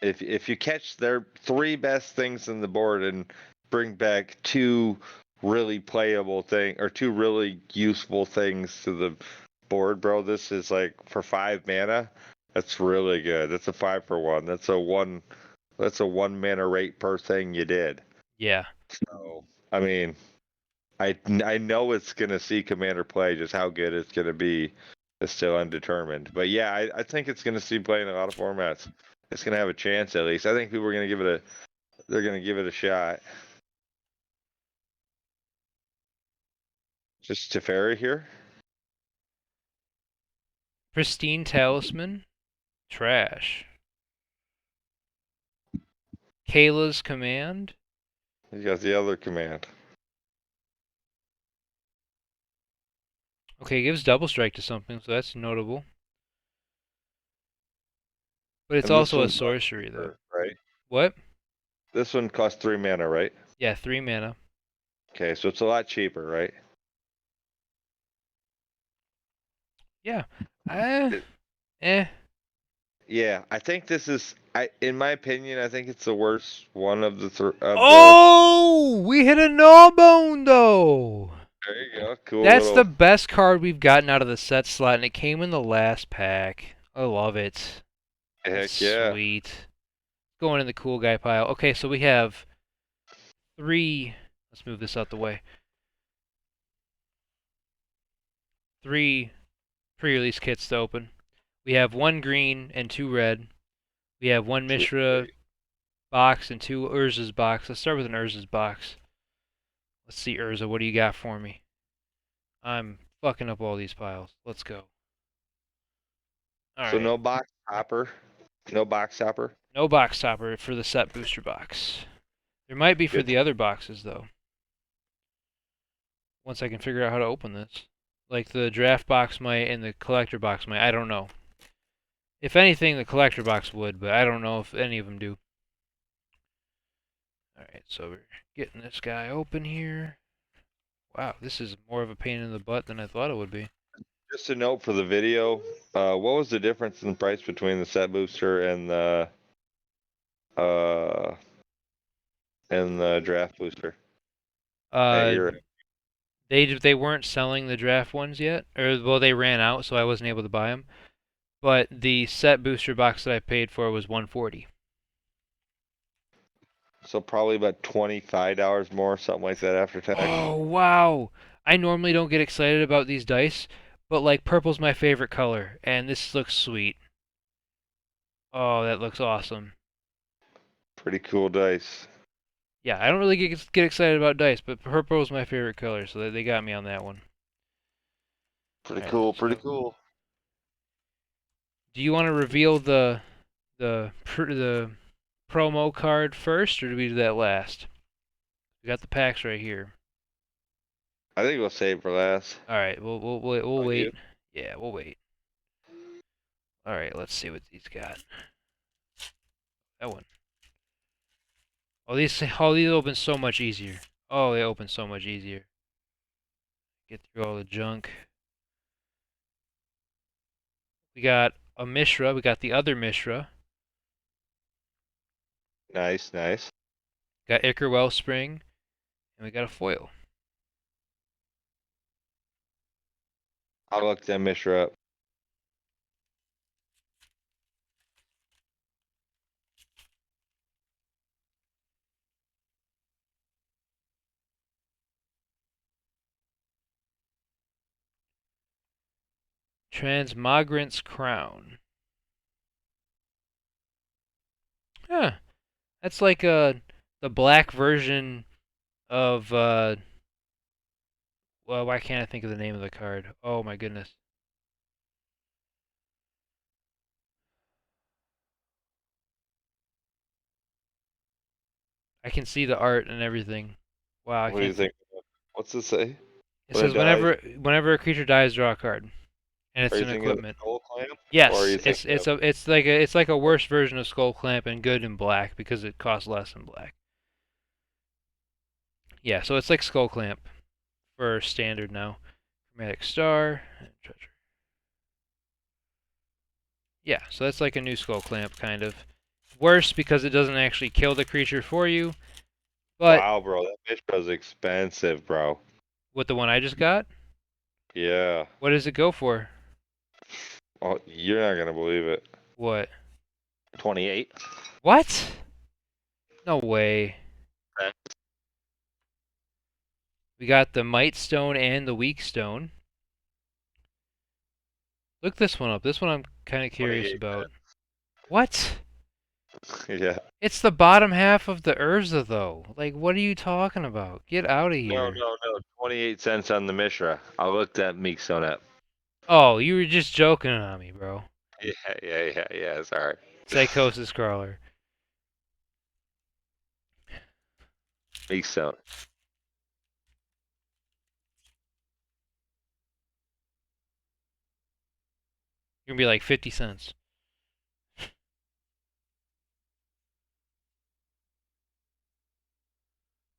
if you catch their 3 best things in the board and bring back 2 really playable thing or 2 really useful things to the board, bro, this is like for 5 mana. That's really good. That's a 5 for 1. That's a 1 mana rate per thing you did.
Yeah.
So, I mean, I know it's going to see Commander play. Just how good it's going to be is still undetermined. But yeah, I think it's going to see play in a lot of formats. It's going to have a chance at least. I think people are going to they're going to give it a shot. Just Teferi here.
Pristine Talisman. Trash. Kayla's Command.
You got the other command.
Okay, it gives double strike to something, so that's notable. But it's
And this
also a
one costs
sorcery, though.
cheaper, right?
What?
This one costs 3 mana, right?
Yeah, 3 mana.
Okay, so it's a lot cheaper, right?
Yeah. Eh.
Yeah, I think this is. In my opinion, I think it's the worst one of the.
Oh! We hit a gnawbone, though!
There you go. Cool.
That's
little...
the best card we've gotten out of the set slot, and it came in the last pack. I love it.
Heck
That's
yeah.
sweet. Going in the cool guy pile. Okay, so we have 3. Let's move this out the way. 3 pre-release kits to open. We have 1 green and 2 red. We have 1 Mishra box and 2 Urza's box. Let's start with an Urza's box. Let's see, Urza, what do you got for me? I'm fucking up all these piles. Let's go. All
So
right.
no box topper. No box topper.
No box topper for the set booster box. There might be for
Good.
the other boxes, though. Once I can figure out how to open this. Like the draft box might and the collector box might. I don't know. If anything, the collector box would, but I don't know if any of them do. Alright, so we're getting this guy open here. Wow, this is more of a pain in the butt than I thought it would be.
Just a note for the video. What was the difference in the price between the set booster uh and the draft booster?
Uh, they weren't selling the draft ones yet, or well, they ran out, so I wasn't able to buy them. But the set booster box that I paid for was $140.
So probably about $25 more, something like that after tax.
Oh wow! I normally don't get excited about these dice, but like purple's my favorite color, and this looks sweet. Oh, that looks awesome.
Pretty cool dice.
Yeah, I don't really get excited about dice, but purple is my favorite color, so they got me on that one.
Pretty
All right,
cool. Pretty
so
cool.
do you want to reveal the promo card first, or do we do that last? We got the packs right here.
I think we'll save for last.
All right, we'll
Oh,
wait. Yeah, we'll wait. All right, let's see what these got. That one. Oh, these open so much easier. Oh, they open so much easier. Get through all the junk. We got a Mishra. We got the other Mishra.
Nice, nice.
Got Icar Wellspring, and we got a foil.
I'll look that Mishra up.
Transmogrant's Crown. Huh. That's like the black version of well, why can't I think of the name of the card? Oh my goodness. I can see the art and everything. Wow, I
What do you
can't.
think? What's it say?
It
When it
says
dies?
whenever a creature dies, draw a card, and
Are
it's
you
an
thinking of the
equipment.
Skull Clamp? Or are
Yes,
you thinking of
it's like a worse version of Skull Clamp and good in black because it costs less in black. Yeah, so it's like Skull Clamp for standard now. Chromatic Star and Treasure. Yeah, so that's like a new Skull Clamp kind of. Worse because it doesn't actually kill the creature for you, but
Wow, bro, that Mishra's expensive, bro.
with the one I just got,
Yeah.
what does it go for?
Oh, you're not gonna believe it.
What?
28.
What? No way. We got the Might Stone and the Weak Stone. Look this one up. This one I'm kind of curious
28.
about. What?
Yeah.
It's the bottom half of the Urza, though. Like, what are you talking about? Get out of
No,
here.
no, no. 28 cents on the Mishra. I'll look that Meekstone up.
Oh, you were just joking on me, bro.
Yeah. Sorry.
Psychosis Crawler.
Meekstone.
You're gonna be like 50 cents.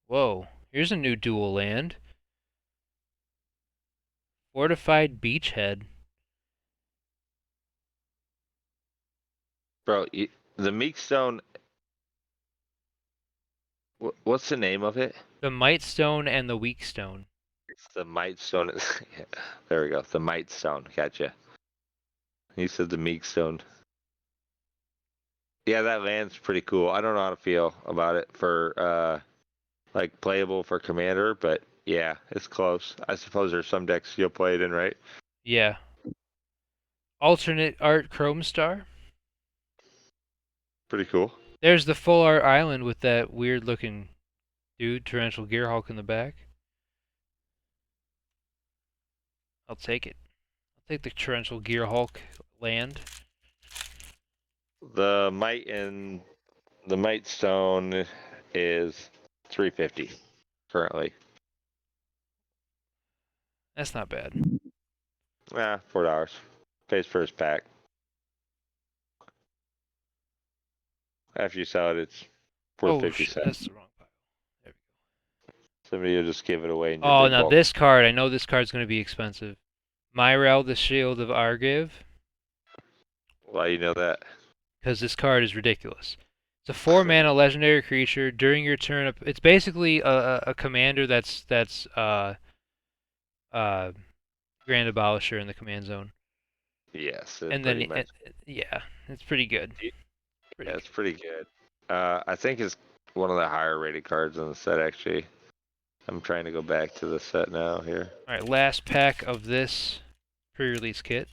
Whoa. Here's a new dual land. Fortified Beachhead.
Bro, the Meekstone. What's the name of it?
The Might Stone and the Weak Stone.
It's the Mightstone. There we go. The Mightstone. Gotcha. You said the Meekstone. Yeah, that land's pretty cool. I don't know how to feel about it for like playable for Commander, but yeah, it's close. I suppose there's some decks you'll play it in, right?
Yeah. Alternate art Chrome Star.
Pretty cool.
There's the full art island with that weird looking dude, Torrential Gearhulk in the back. I'll take it. I'll take the Torrential Gearhulk land.
The Might Stone is $350 currently.
That's not bad.
$4. Pays for his pack. After you sell it, it's worth 50
shit, that's
cents.
the wrong pile. There we go.
Somebody will just give it away in your
Oh,
big
now
bulk.
this card, I know this card's going to be expensive. Myrel, the Shield of Argiv,
Why you know that?
because this card is ridiculous. It's a 4-mana legendary creature. During your turn, it's basically a commander that's Grand Abolisher in the command zone.
Yes,
And
pretty
then,
much.
yeah, it's pretty good.
Yeah, it's pretty good. I think it's one of the higher rated cards in the set, actually. I'm trying to go back to the set now here.
All right, last pack of this pre-release kit.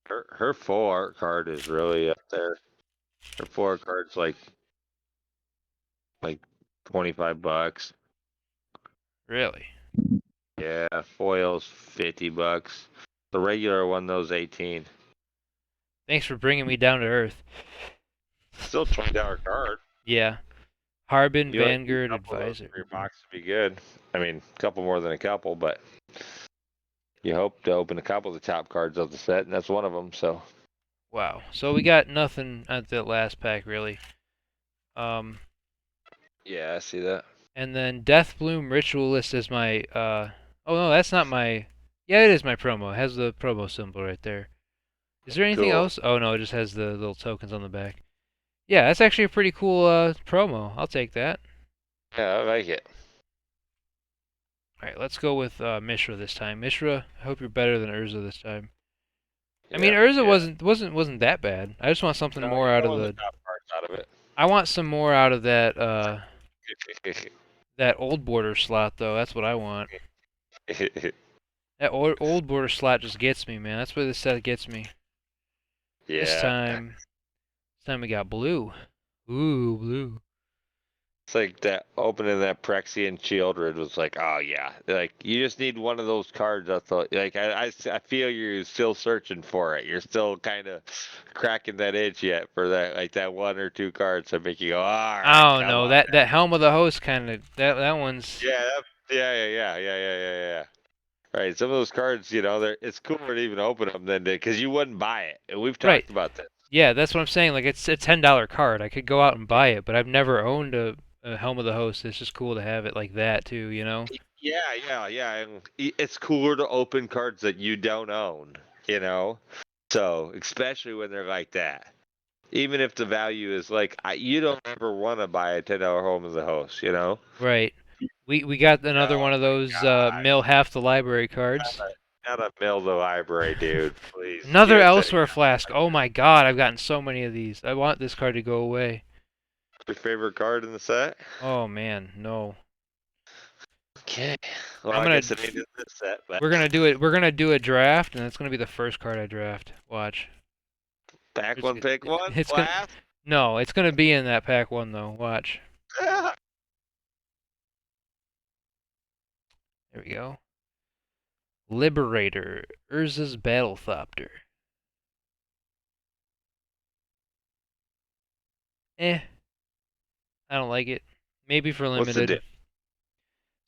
Her full art card is really up there. Her full art card's like $25.
Really?
Yeah, foil's $50. The regular one, those 18.
Thanks for bringing me down to earth.
Still $20 card.
Yeah. Harbin,
You like a
Vanguard,
couple of those
Advisor.
for your box to be good. I mean, a couple more than a couple, but you hope to open a couple of the top cards of the set, and that's one of them. So.
Wow. So we got nothing at the last pack, really.
Yeah, I see that.
And then Deathbloom Ritualist is my, oh no, that's not my, yeah, it is my promo. It has the promo symbol right there. Is there anything
Cool.
else? Oh no, it just has the little tokens on the back. Yeah, that's actually a pretty cool promo. I'll take that.
Yeah, I like it.
All right, let's go with Mishra this time. Mishra, I hope you're better than Urza this time.
Yeah,
I mean, Urza
yeah.
wasn't that bad. I just want something
No,
more
you
out
got
of
one of
the.
the top cards out of it.
I want some more out of that that old border slot though. That's what I want. That old border slot just gets me, man. That's where this set gets me. This
Yeah.
time we got blue. Ooh, blue.
It's like that opening that Prexian Childred was like, oh yeah, like you just need one of those cards. I thought, like I feel you're still searching for it. You're still kind of cracking that itch yet for that, like that one or two cards that make you go, all right,
I don't
come
know.
on.
That Helm of the Host kind of that one's.
Yeah, yeah. Right, some of those cards, it's cooler to even open them than because you wouldn't buy it, and we've
Right.
talked about this.
Yeah, that's what I'm saying. Like it's a $10 card. I could go out and buy it, but I've never owned a Helm of the Host. It's just cool to have it like that too, you know?
Yeah, and it's cooler to open cards that you don't own, you know. So especially when they're like that, even if the value is like, you don't ever want to buy a $10 home as a host, you know.
Right. We got another
Oh
one of
my
those
God,
mill half the library cards.
not a mill the library, dude. Please
Another
give it to
Elsewhere Flask. Oh my god, I've gotten so many of these. I want this card to go away.
your favorite card in the set.
Oh man, no.
Okay. Well,
I'm
I
gonna
guess it ain't in this set, but
we're gonna do it. We're gonna do a draft, and it's gonna be the first card I draft. Watch.
pack one, pick one,
It's gonna
last.
no, it's gonna be in that pack one though. Watch. There we go. Liberator, Urza's Battlethopter. I don't like it. Maybe for
What's the
limited.
dip?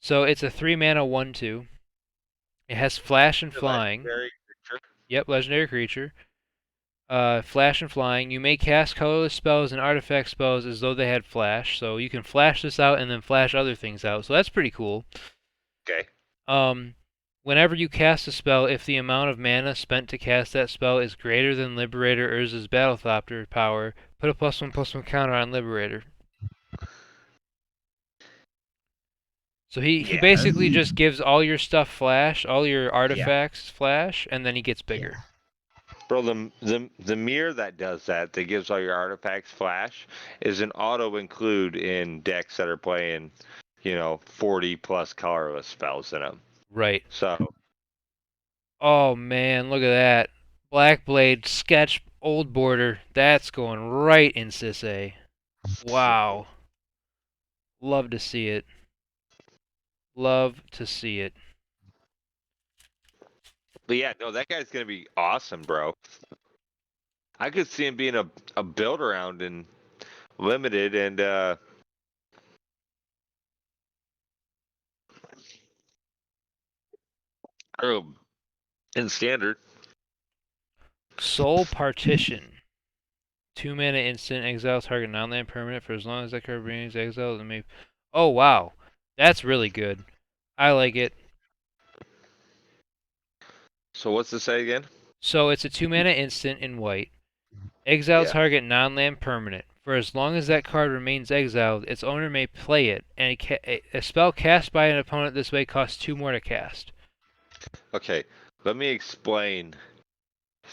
So it's a 3-mana 1/2. It has Flash and Flying.
Legendary creature.
Yep, legendary creature. Flash and Flying. You may cast colorless spells and artifact spells as though they had Flash. So you can flash this out and then flash other things out. So that's pretty cool.
Okay.
Whenever you cast a spell, if the amount of mana spent to cast that spell is greater than Liberator Urza's Battlethopter power, put a +1/+1 counter on Liberator. So he basically just gives all your stuff flash, all your artifacts flash, and then he gets bigger.
Bro, the mirror that does that gives all your artifacts flash, is an auto include in decks that are playing, 40 plus colorless spells in them.
Right.
So
Oh man, look at that. Black Blade, sketch, old border. That's going right in Sisay. Wow. Love to see it. Love to see it.
But yeah, no, that guy's gonna be awesome, bro. I could see him being a build around and limited and oh, in standard.
Soul Partition. 2 mana instant, exile target non-land permanent for as long as that card remains exiled. And may... Oh wow, that's really good. I like it.
So what's to say again?
So it's a 2 mana instant in white. Exile
Yeah.
target non-land permanent. For as long as that card remains exiled, its owner may play it, and a spell cast by an opponent this way costs 2 more to cast.
Okay. Let me explain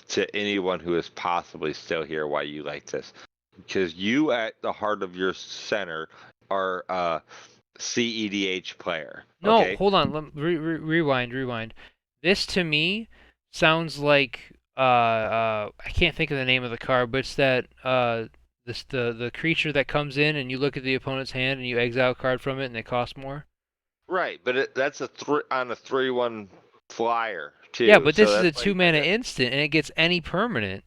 to anyone who is possibly still here why you like this. Because you, at the heart of your center, are a CEDH player.
No,
Okay.
hold on. Rewind. This to me sounds like I can't think of the name of the card, but it's that the creature that comes in and you look at the opponent's hand and you exile a card from it and it costs more.
Right, but that's on a 3/1 flyer
Yeah,
too.
but
So
this is a
that's why you
2 mana
gotta.
instant and it gets any permanent.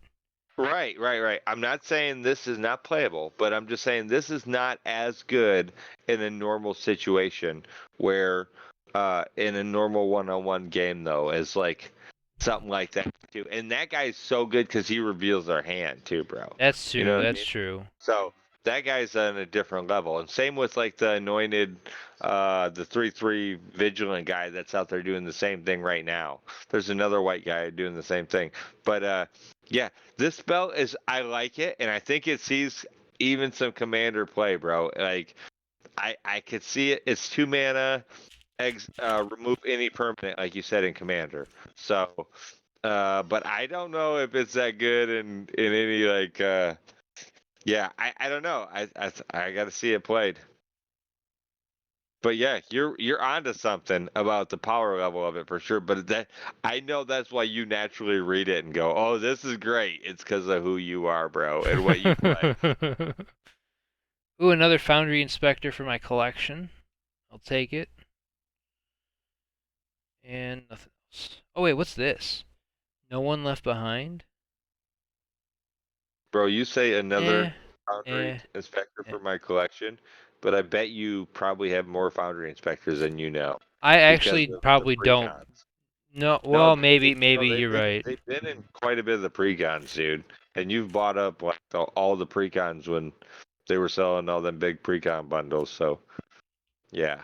Right. I'm not saying this is not playable, but I'm just saying this is not as good in a normal situation where, in a normal one-on-one game though, as like something like that too. And that guy's so good because he reveals their hand too, bro.
That's
You
true.
know what I
That's
mean?
true.
So that guy's on a different level. And same with like the anointed, the 3/3 vigilant guy that's out there doing the same thing right now. There's another white guy doing the same thing. But yeah, this spell is I like it, and I think it sees even some commander play, bro. Like I could see it. It's 2 mana. Remove any permanent, like you said in commander. So, but I don't know if it's that good in any like. Yeah, I don't know. I got to see it played. But yeah, you're onto something about the power level of it for sure. But that I know that's why you naturally read it and go, "Oh, this is great." It's because of who you are, bro, and what you play.
Ooh, another Foundry Inspector for my collection. I'll take it. And nothing else. Oh wait, what's this? No One Left Behind?
Bro, you say
Eh,
another Foundry
eh,
Inspector
eh.
for my collection, but I bet you probably have more Foundry Inspectors than you know
I
because
actually
of the
probably don't.
precons.
No,
No,
well, maybe
no,
you're right.
they've been in quite a bit of the precons, dude. And you've bought up like all the precons when they were selling all them big precon bundles. So yeah.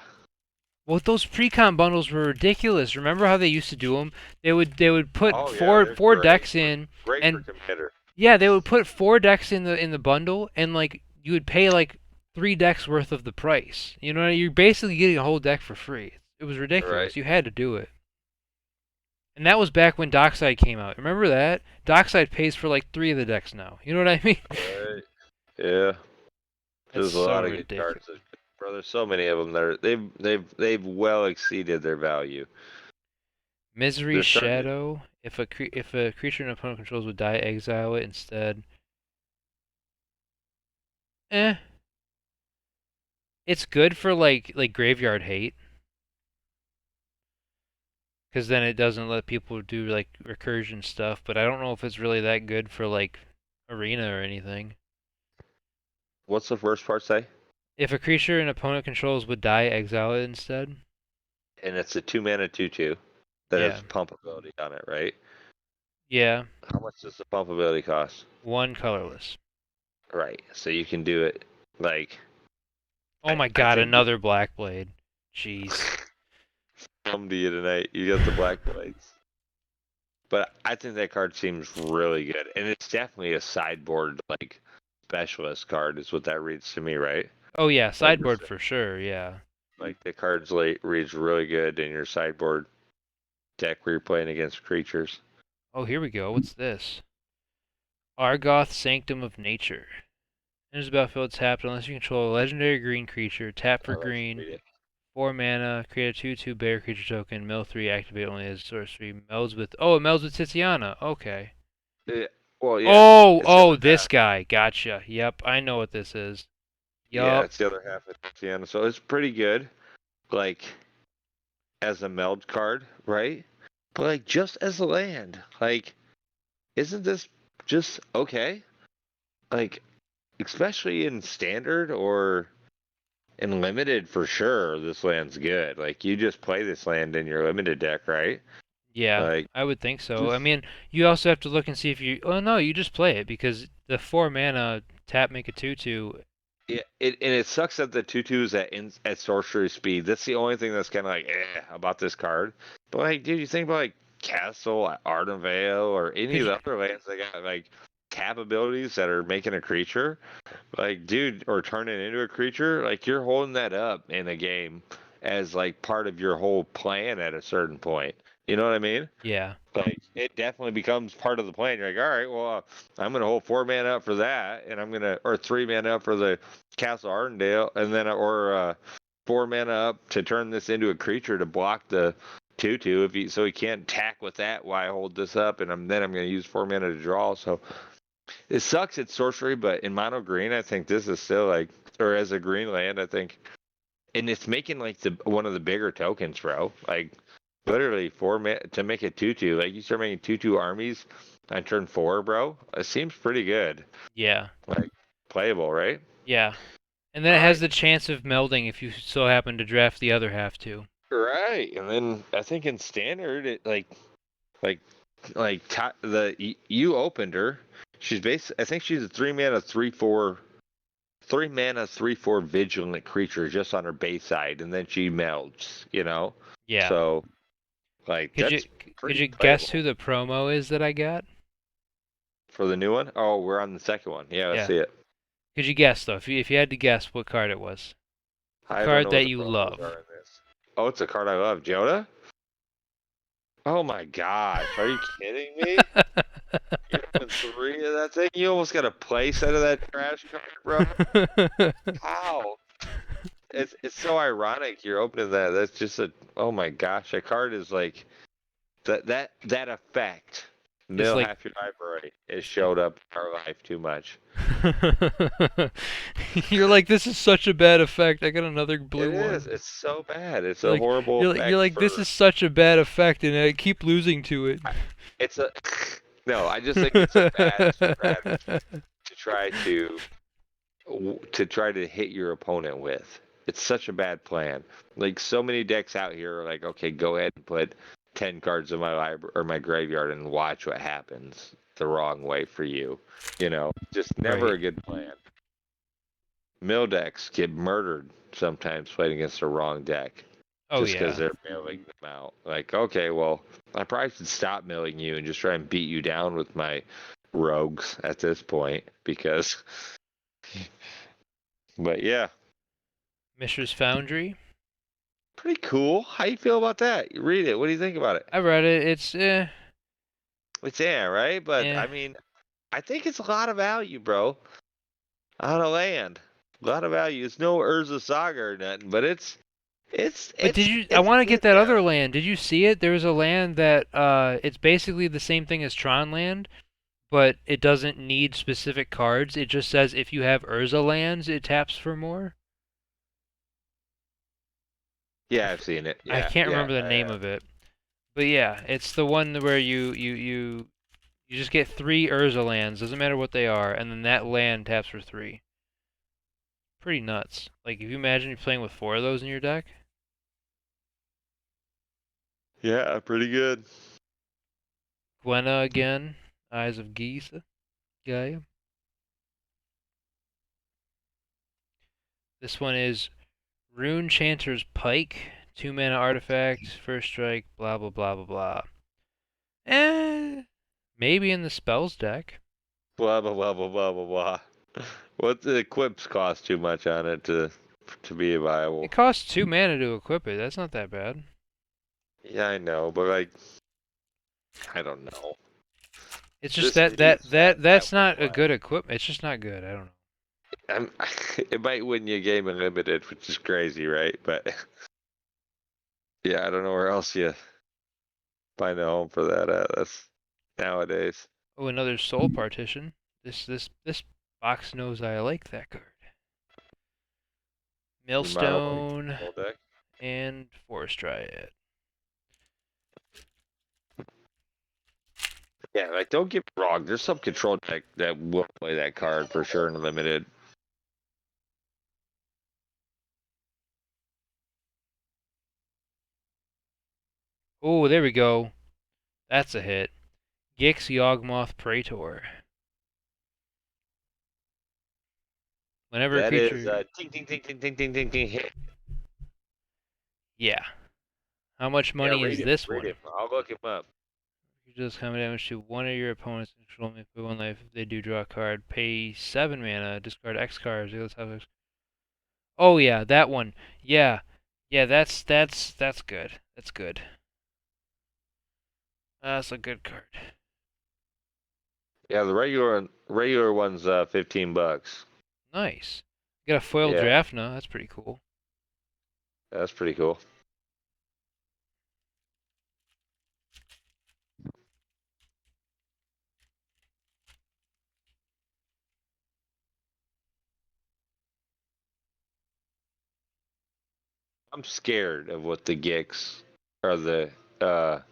Well, those pre-con bundles were ridiculous. Remember how they used to do them? They would put
Oh yeah, they're
four decks in,
great for
and
commander.
yeah, they would put 4 decks in the bundle, and like you would pay like 3 decks worth of the price. You know, you're basically getting a whole deck for free. It was
Right.
ridiculous. You had to do it. And that was back when Dockside came out. Remember that? Dockside pays for like 3 of the decks now. You know what I mean?
Right. Yeah.
That's
There's a
so
lot of good
ridiculous.
cards. Bro, there's so many of them that they've well exceeded their value.
Misery
They're starting to.
Shadow. If a creature an opponent controls would die, exile it instead. Eh, it's good for like graveyard hate, because then it doesn't let people do like recursion stuff. But I don't know if it's really that good for like arena or anything.
What's the first part say?
If a creature an opponent controls would die, exile it instead.
And it's a 2 mana 2/2 that
Yeah,
has pump ability on it, right?
yeah.
How much does the pump ability cost?
One colorless.
Right. So you can do it like
Oh my
I
god,
think
another Black Blade. Jeez.
come to you tonight. You got the black blades. But I think that card seems really good. And it's definitely a sideboard like specialist card is what that reads to me, right?
Oh yeah,
Like
sideboard for sure. Yeah.
the cards late reads really good in your sideboard deck where you're playing against creatures.
Oh, here we go. What's this? Argoth Sanctum of Nature. Enters the battlefield tapped unless you control a legendary green creature. Tap for
I'll let you
green.
read it.
4 mana, create a 2/2 bear creature token, mill 3, activate only as sorcery, melds with, oh, it melds with Tiziana, okay.
Yeah, well, yeah,
Oh,
it's the
oh,
other
this
half.
guy, gotcha, yep, I know what this is.
Yeah,
Yup,
it's the other half of Tiziana. So it's pretty good, like as a meld card, right? But like just as a land, like isn't this just okay? Like especially in standard or in limited for sure, this land's good. Like you just play this land in your limited deck, right?
yeah,
Like
I would think so. I
just
mean, you also have to look and see if you, oh no, you just play it, because the 4 mana, tap, make a 2/2,
yeah, and it sucks that the tutus at sorcery speed. That's the only thing that's kind of like about this card. But like, dude, you think about like Castle, Ardenvale, or any
could
of
you,
the other lands that got like tap abilities that are making a creature, like dude, or turn it into a creature. Like you're holding that up in a game as like part of your whole plan at a certain point. You know what I mean?
yeah,
Like it definitely becomes part of the plan. You're like, all right, well, I'm gonna hold 4 mana up for that, and I'm gonna or 3 mana up for the Castle Arndale, and then or 4 mana up to turn this into a creature to block the 2/2 if he so he can't attack with that. Why I hold this up, and then I'm gonna use 4 mana to draw. So it sucks. It's sorcery, but in mono green, I think this is still like, or as a green land, I think, and it's making like the one of the bigger tokens, bro. Like literally to make it 2/2. Like you start making 2/2 armies on turn 4, bro. It seems pretty good.
yeah,
Like playable, right?
yeah. And then it
All
has
right.
the chance of melding if you so happen to draft the other half too.
Right. And then I think in standard, it like you opened her. She's I think she's a 3 mana 3/4. 3 mana 3/4 vigilant creature just on her base side, and then she melts.
Yeah.
So like
Could you
that's
could
pretty
you guess who
playable
the promo is that I got?
for the new one. Oh, we're on the second one. Yeah, let's
Yeah.
see it.
Could you guess though? If you had to guess what card it was, a
I don't
card
know what
that
the
you
promos
love.
are in this. Oh, it's a card I love. Joda? Oh my gosh. Are you kidding me? You're doing 3 of that thing? You almost got a play set of that trash card, bro. How? It's so ironic you're opening that. That's just oh my gosh. That card is like that effect.
It's
Mill
like
half your library. It
it's like
showed up in our life too much.
you're like, this is such a bad effect. I got another
It
blue
is.
one.
It's so bad. It's
You're
a
like
horrible
you're
effect
like this
for
is such a bad effect, and I keep losing to it.
it's a no, I just think it's a bad strategy to try to hit your opponent with. It's such a bad plan. Like so many decks out here are like, okay, go ahead and put 10 cards in my library or my graveyard and watch what happens the wrong way for you. Just never
Right.
a good plan. Mill decks get murdered sometimes playing against the wrong deck
Oh
just because
yeah.
they're milling them out. Like, okay, well, I probably should stop milling you and just try and beat you down with my rogues at this point because, but yeah,
Mishra's Foundry.
pretty cool. How you feel about that? You read it. What do you think about it?
I read it. It's
It's yeah, right? But
eh.
I mean, I think it's a lot of value, bro, on a land. A lot of value. It's no Urza Saga or nothing, but it's
But did
it's
you? I
it's
want to
in
get that other
there.
land. Did you see it? There was a land that it's basically the same thing as Tron land, but it doesn't need specific cards. It just says if you have Urza lands, it taps for more.
Yeah, I've seen it.
I
Yeah,
can't
yeah,
remember the
I
name
have.
of it, but yeah, it's the one where you just get 3 Urza lands. Doesn't matter what they are, and then that land taps for 3. Pretty nuts. Like if you imagine you're playing with 4 of those in your deck.
Yeah, pretty good.
Gwenna again. Eyes of Geese. Gaia. This one is Rune Chanter's Pike, 2 mana artifact, first strike, blah blah blah blah blah. Eh, maybe in the spells deck.
Blah blah blah blah blah blah blah. What the equips cost too much on it to be
It
viable?
costs 2 mana to equip it. That's not that bad.
Yeah, I know, but like, I don't know.
It's just
This
that that
needs
that
that
that's
one
not a
play.
good equipment. It's just not good. I don't know.
I'm, it might win you a game in limited, which is crazy, right? But Yeah, I don't know where else you find a home for that at. That's nowadays.
Oh, another soul partition. This box knows I like that card.
The mono
Millstone
control deck.
and Forest Dryad.
Yeah, like don't get me wrong. There's some control deck that will play that card for sure in limited.
Oh, there we go. That's a hit. Gix Yawgmoth Praetor. Whenever a
That is
creature...
ting ting ting ting ting ting ting ting hit.
Yeah. How much
Yeah,
money is this
read
one?
him. I'll look him up.
You just combat damage to one of your opponents control me for 1 life. If they do draw a card, pay 7 mana, discard X cards. Oh yeah, that one. Yeah. Yeah, that's good. That's good. That's a good card.
Yeah, the regular one's $15.
Nice. Got a foil
Yeah,
draft now. That's pretty cool.
that's pretty cool. I'm scared of what the Gix or the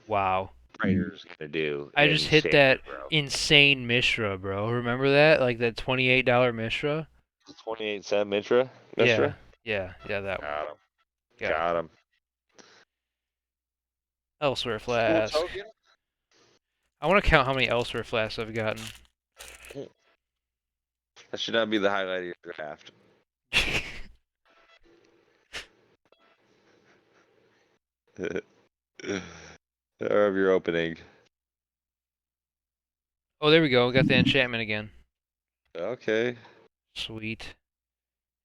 Wow.
Praetor's gonna do
I just
in
hit that
standard, bro.
insane Mishra, bro. Remember that? Like that $28 Mishra?
28-cent Mitra.
Yeah.
Mishra.
Yeah, that one.
Got him.
Got
Got
it.
him.
Elsewhere
Cool
Flask.
token.
I want to count how many Elsewhere Flasks I've gotten.
That should not be the highlight of your draft. Or of your opening.
Oh, there we go. Got the enchantment again.
Okay.
Sweet.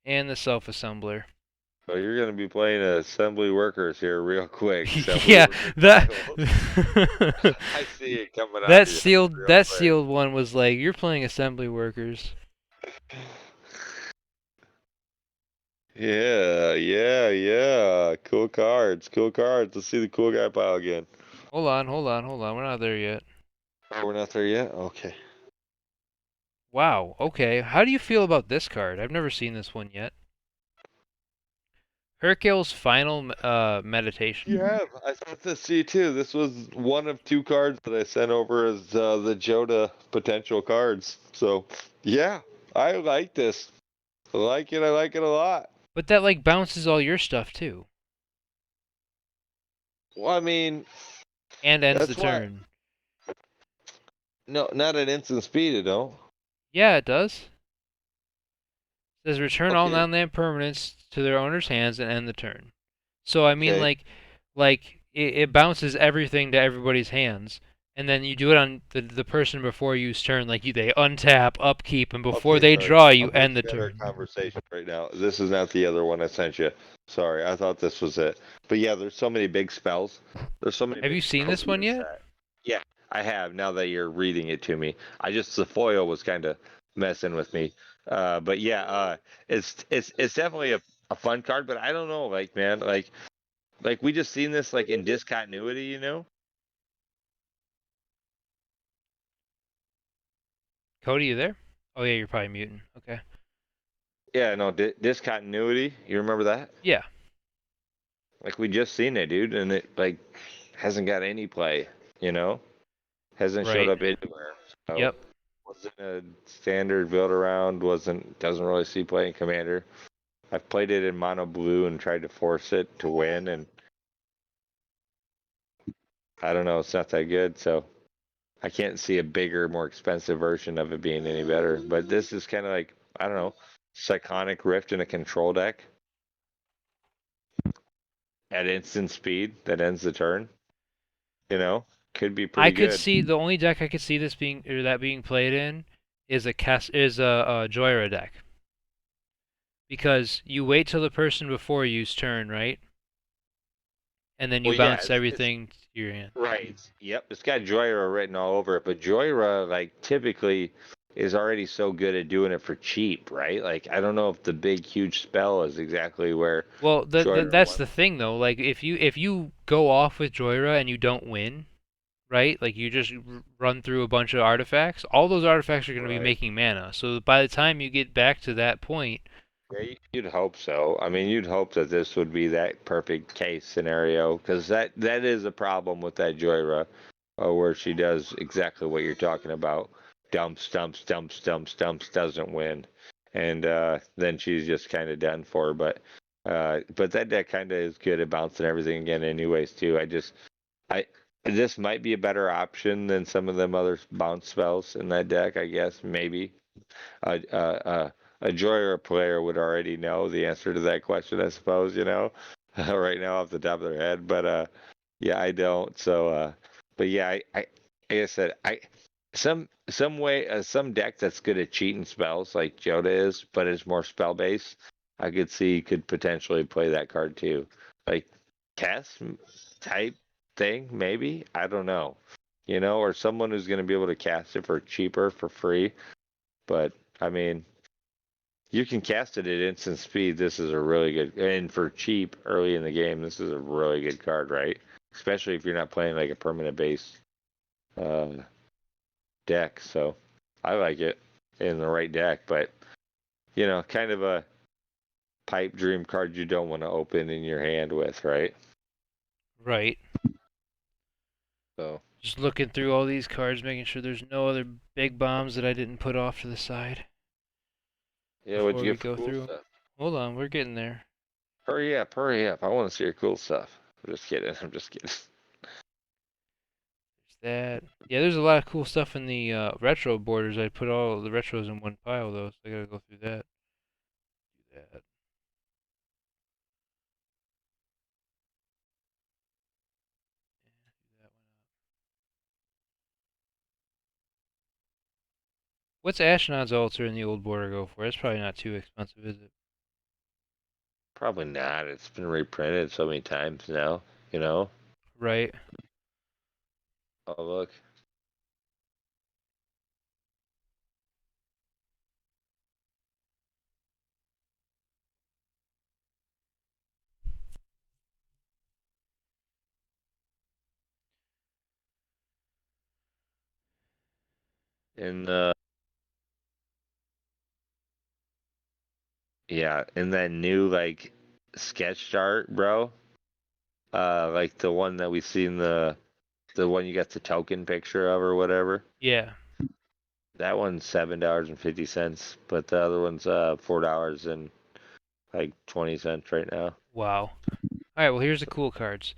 And the self-assembler.
So you're gonna be playing assembly workers here real quick. Assembly
Yeah,
worker
that
tackle. I see it coming out
that
of you
sealed
real
that
quick.
sealed one was like, you're playing assembly workers.
Yeah. Cool cards. Cool cards. Let's see the cool guy pile again.
Hold on. We're not there yet.
Oh, we're not there yet? Okay.
Wow. Okay. How do you feel about this card? I've never seen this one yet. Hercule's final meditation.
Yeah, I thought this see too. This was one of two cards that I sent over as the Joda potential cards. So, yeah, I like this. I like it. I like it a lot.
But that like bounces all your stuff too.
Well, I mean,
And ends the
that's why.
turn.
No, not at instant speed, it don't.
Yeah, it does. It says return all
Okay.
non-land permanents to their owner's hands and end the turn. So I mean
Okay.
like it bounces everything to everybody's hands. And then you do it on the person before you's turn, like they untap, upkeep, and before
Okay,
they
sorry.
draw, you
I'm
end the
looking at our
turn.
conversation right now. This is not the other one I sent you. Sorry, I thought this was it. But yeah, there's so many big spells. There's so many
Have
big
you seen
spells
this
in
one
this
yet?
set. Yeah, I have. Now that you're reading it to me, the foil was kind of messing with me. But yeah, it's definitely a fun card. But I don't know, like man, like we just seen this like in discontinuity, you know?
Cody, you there? Oh yeah, you're probably muting. Okay.
Yeah, no, discontinuity. You remember that?
Yeah.
Like we just seen it, dude, and it like hasn't got any play, you know? Hasn't showed
Right.
up anywhere. So
Yep.
wasn't a standard build around, doesn't really see play in Commander. I've played it in mono blue and tried to force it to win, and I don't know, it's not that good, so I can't see a bigger, more expensive version of it being any better. But this is kinda like, I don't know, Psychonic Rift in a control deck at instant speed that ends the turn, you know? Could be
I
pretty
could
good.
see the only deck I could see this being or that being played in is a Joyra deck. Because you wait till the person before you's turn, right? And then you
Well, yeah,
bounce
it's
everything to your hand.
right. Yep, it's got Joyra written all over it, but Joyra, like, typically is already so good at doing it for cheap, right? Like I don't know if the big huge spell is exactly where
Well,
Joyra
that's the
wants.
thing though. Like if you go off with Joyra and you don't win, right? Like you just run through a bunch of artifacts. All those artifacts are going to be
Right.
making mana. So by the time you get back to that point,
Yeah, you'd hope so. I mean, you'd hope that this would be that perfect case scenario because that is a problem with that Joyra, where she does exactly what you're talking about. Dumps, dumps, dumps, dumps, dumps, doesn't win, and then she's just kind of done for. But that deck kind of is good at bouncing everything again, anyways. Too. I this might be a better option than some of them other bounce spells in that deck. I guess maybe a a Joyer player would already know the answer to that question, I suppose, right now off the top of their head. But yeah, I don't. But yeah, like I said, some deck that's good at cheating spells like Joda is, but is more spell based. I could see could potentially play that card too, like cast type thing, maybe. I don't know, or someone who's going to be able to cast it for cheaper for free. But I mean, you can cast it at instant speed. This is a really good, and for cheap early in the game, this is a really good card, right? Especially if you're not playing like a permanent base uh, deck. So I like it in the right deck, but kind of a pipe dream card you don't want to open in your hand with, right?
right?
So
Just looking through all these cards, making sure there's no other big bombs that I didn't put off to the side
yeah, what'd
before
you
we
get for
go
cool
through.
stuff?
Hold on, we're getting there.
Hurry up, hurry up! I want to see your cool stuff. I'm just kidding. I'm just kidding.
There's that. Yeah, there's a lot of cool stuff in the retro borders. I put all the retros in one pile though, so I gotta go through that. Do that. Do that one. What's Ashnod's altar in the old border go for? It's probably not too expensive, is it?
Probably not. It's been reprinted so many times now. You know.
Right.
Oh look. In Yeah, in that new like sketch art, bro. Like the one that we seen the one you got the token picture of or whatever.
Yeah.
That one's $7.50, but the other one's $4 and like 20 cents right now.
Wow. All right. Well, here's the
So
cool cards.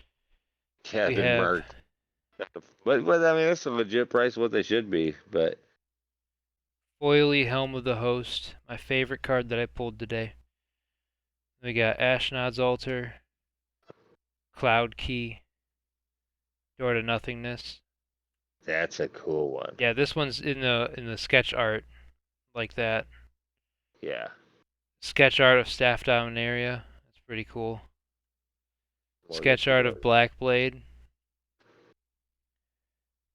yeah,
We
they're
have
marked. But I mean that's a legit price what they should be. But
Oily Helm of the Host, my favorite card that I pulled today. We got Ashnod's Altar, Cloud Key, Door to Nothingness.
that's a cool one.
Yeah, this one's in the sketch art like that.
Yeah.
Sketch art of Staff Dominaria. That's pretty cool.
Mortgage
Sketch art of
Void.
Blackblade.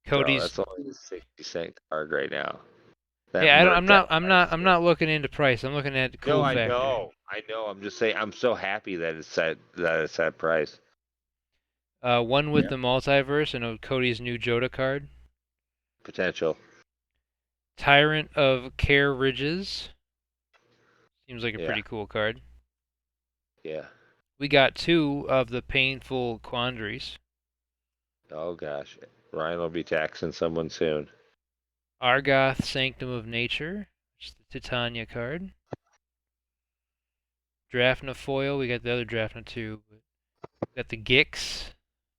Bro,
Cody's.
that's only a 60 cent card right now. That
Hey, I don't,
Merc that
I'm
price.
not looking into price. I'm looking at the
No,
cool
I
factor.
know. I know. I'm just saying. I'm so happy that it's that price.
One with
Yeah.
the multiverse and Cody's new Joda card.
Potential.
Tyrant of Care Ridges. Seems like a
Yeah.
pretty cool card.
Yeah.
We got two of the Painful Quandaries.
Oh gosh. Ryan will be taxing someone soon.
Argoth Sanctum of Nature. Which is the Titania card. Draphna Foil. We got the other Draphna too. We got the Gix.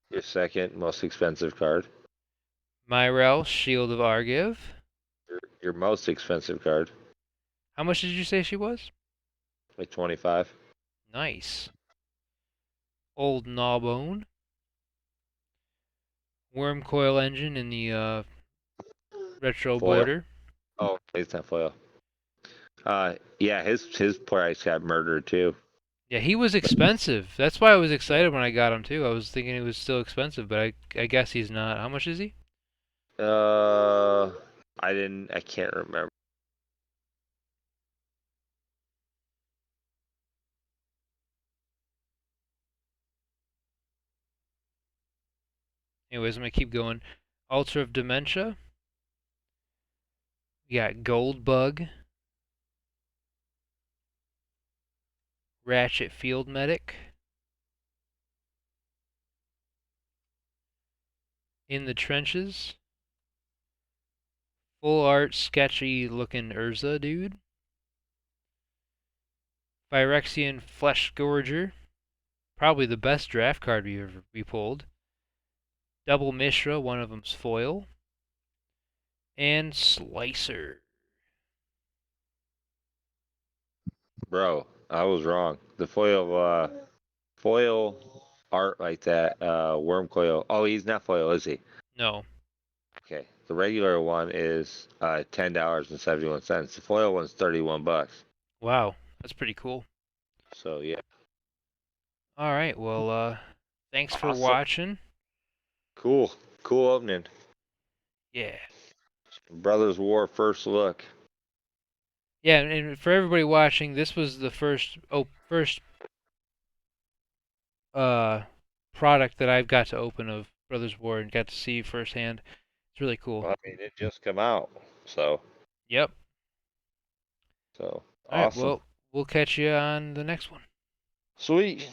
Your second most expensive card.
Myrel Shield of Argiv.
Your most expensive card.
How much did you say she was?
Like 25.
Nice. Old Gnawbone. Worm Coil Engine in the retro
Foil.
border.
Oh, it's not foil. Yeah, his price got murdered too.
Yeah, he was expensive. That's why I was excited when I got him too. I was thinking he was still expensive, but I guess he's not. How much is he?
Uh, I can't remember.
Anyways, I'm gonna keep going. Altar of Dementia. We got Gold Bug, Ratchet Field Medic, In the Trenches, full art sketchy looking Urza dude, Phyrexian Flesh Gorger, probably the best draft card we pulled. Double Mishra, one of them's foil, and Slicer.
Bro, I was wrong. The foil art like that, worm coil. Oh, he's not foil, is he?
No.
Okay. The regular one is $10.71. The foil one's $31.
Wow, that's pretty cool.
So yeah.
All right, well, thanks for
Awesome.
watching.
Cool. Cool opening.
Yeah.
Brothers War first look.
Yeah, and for everybody watching, this was the first uh product that I've got to open of Brothers War and got to see firsthand. It's really cool.
Well, I mean, it just come out. So
Yep.
so
All right,
awesome.
well, we'll catch you on the next one.
Sweet.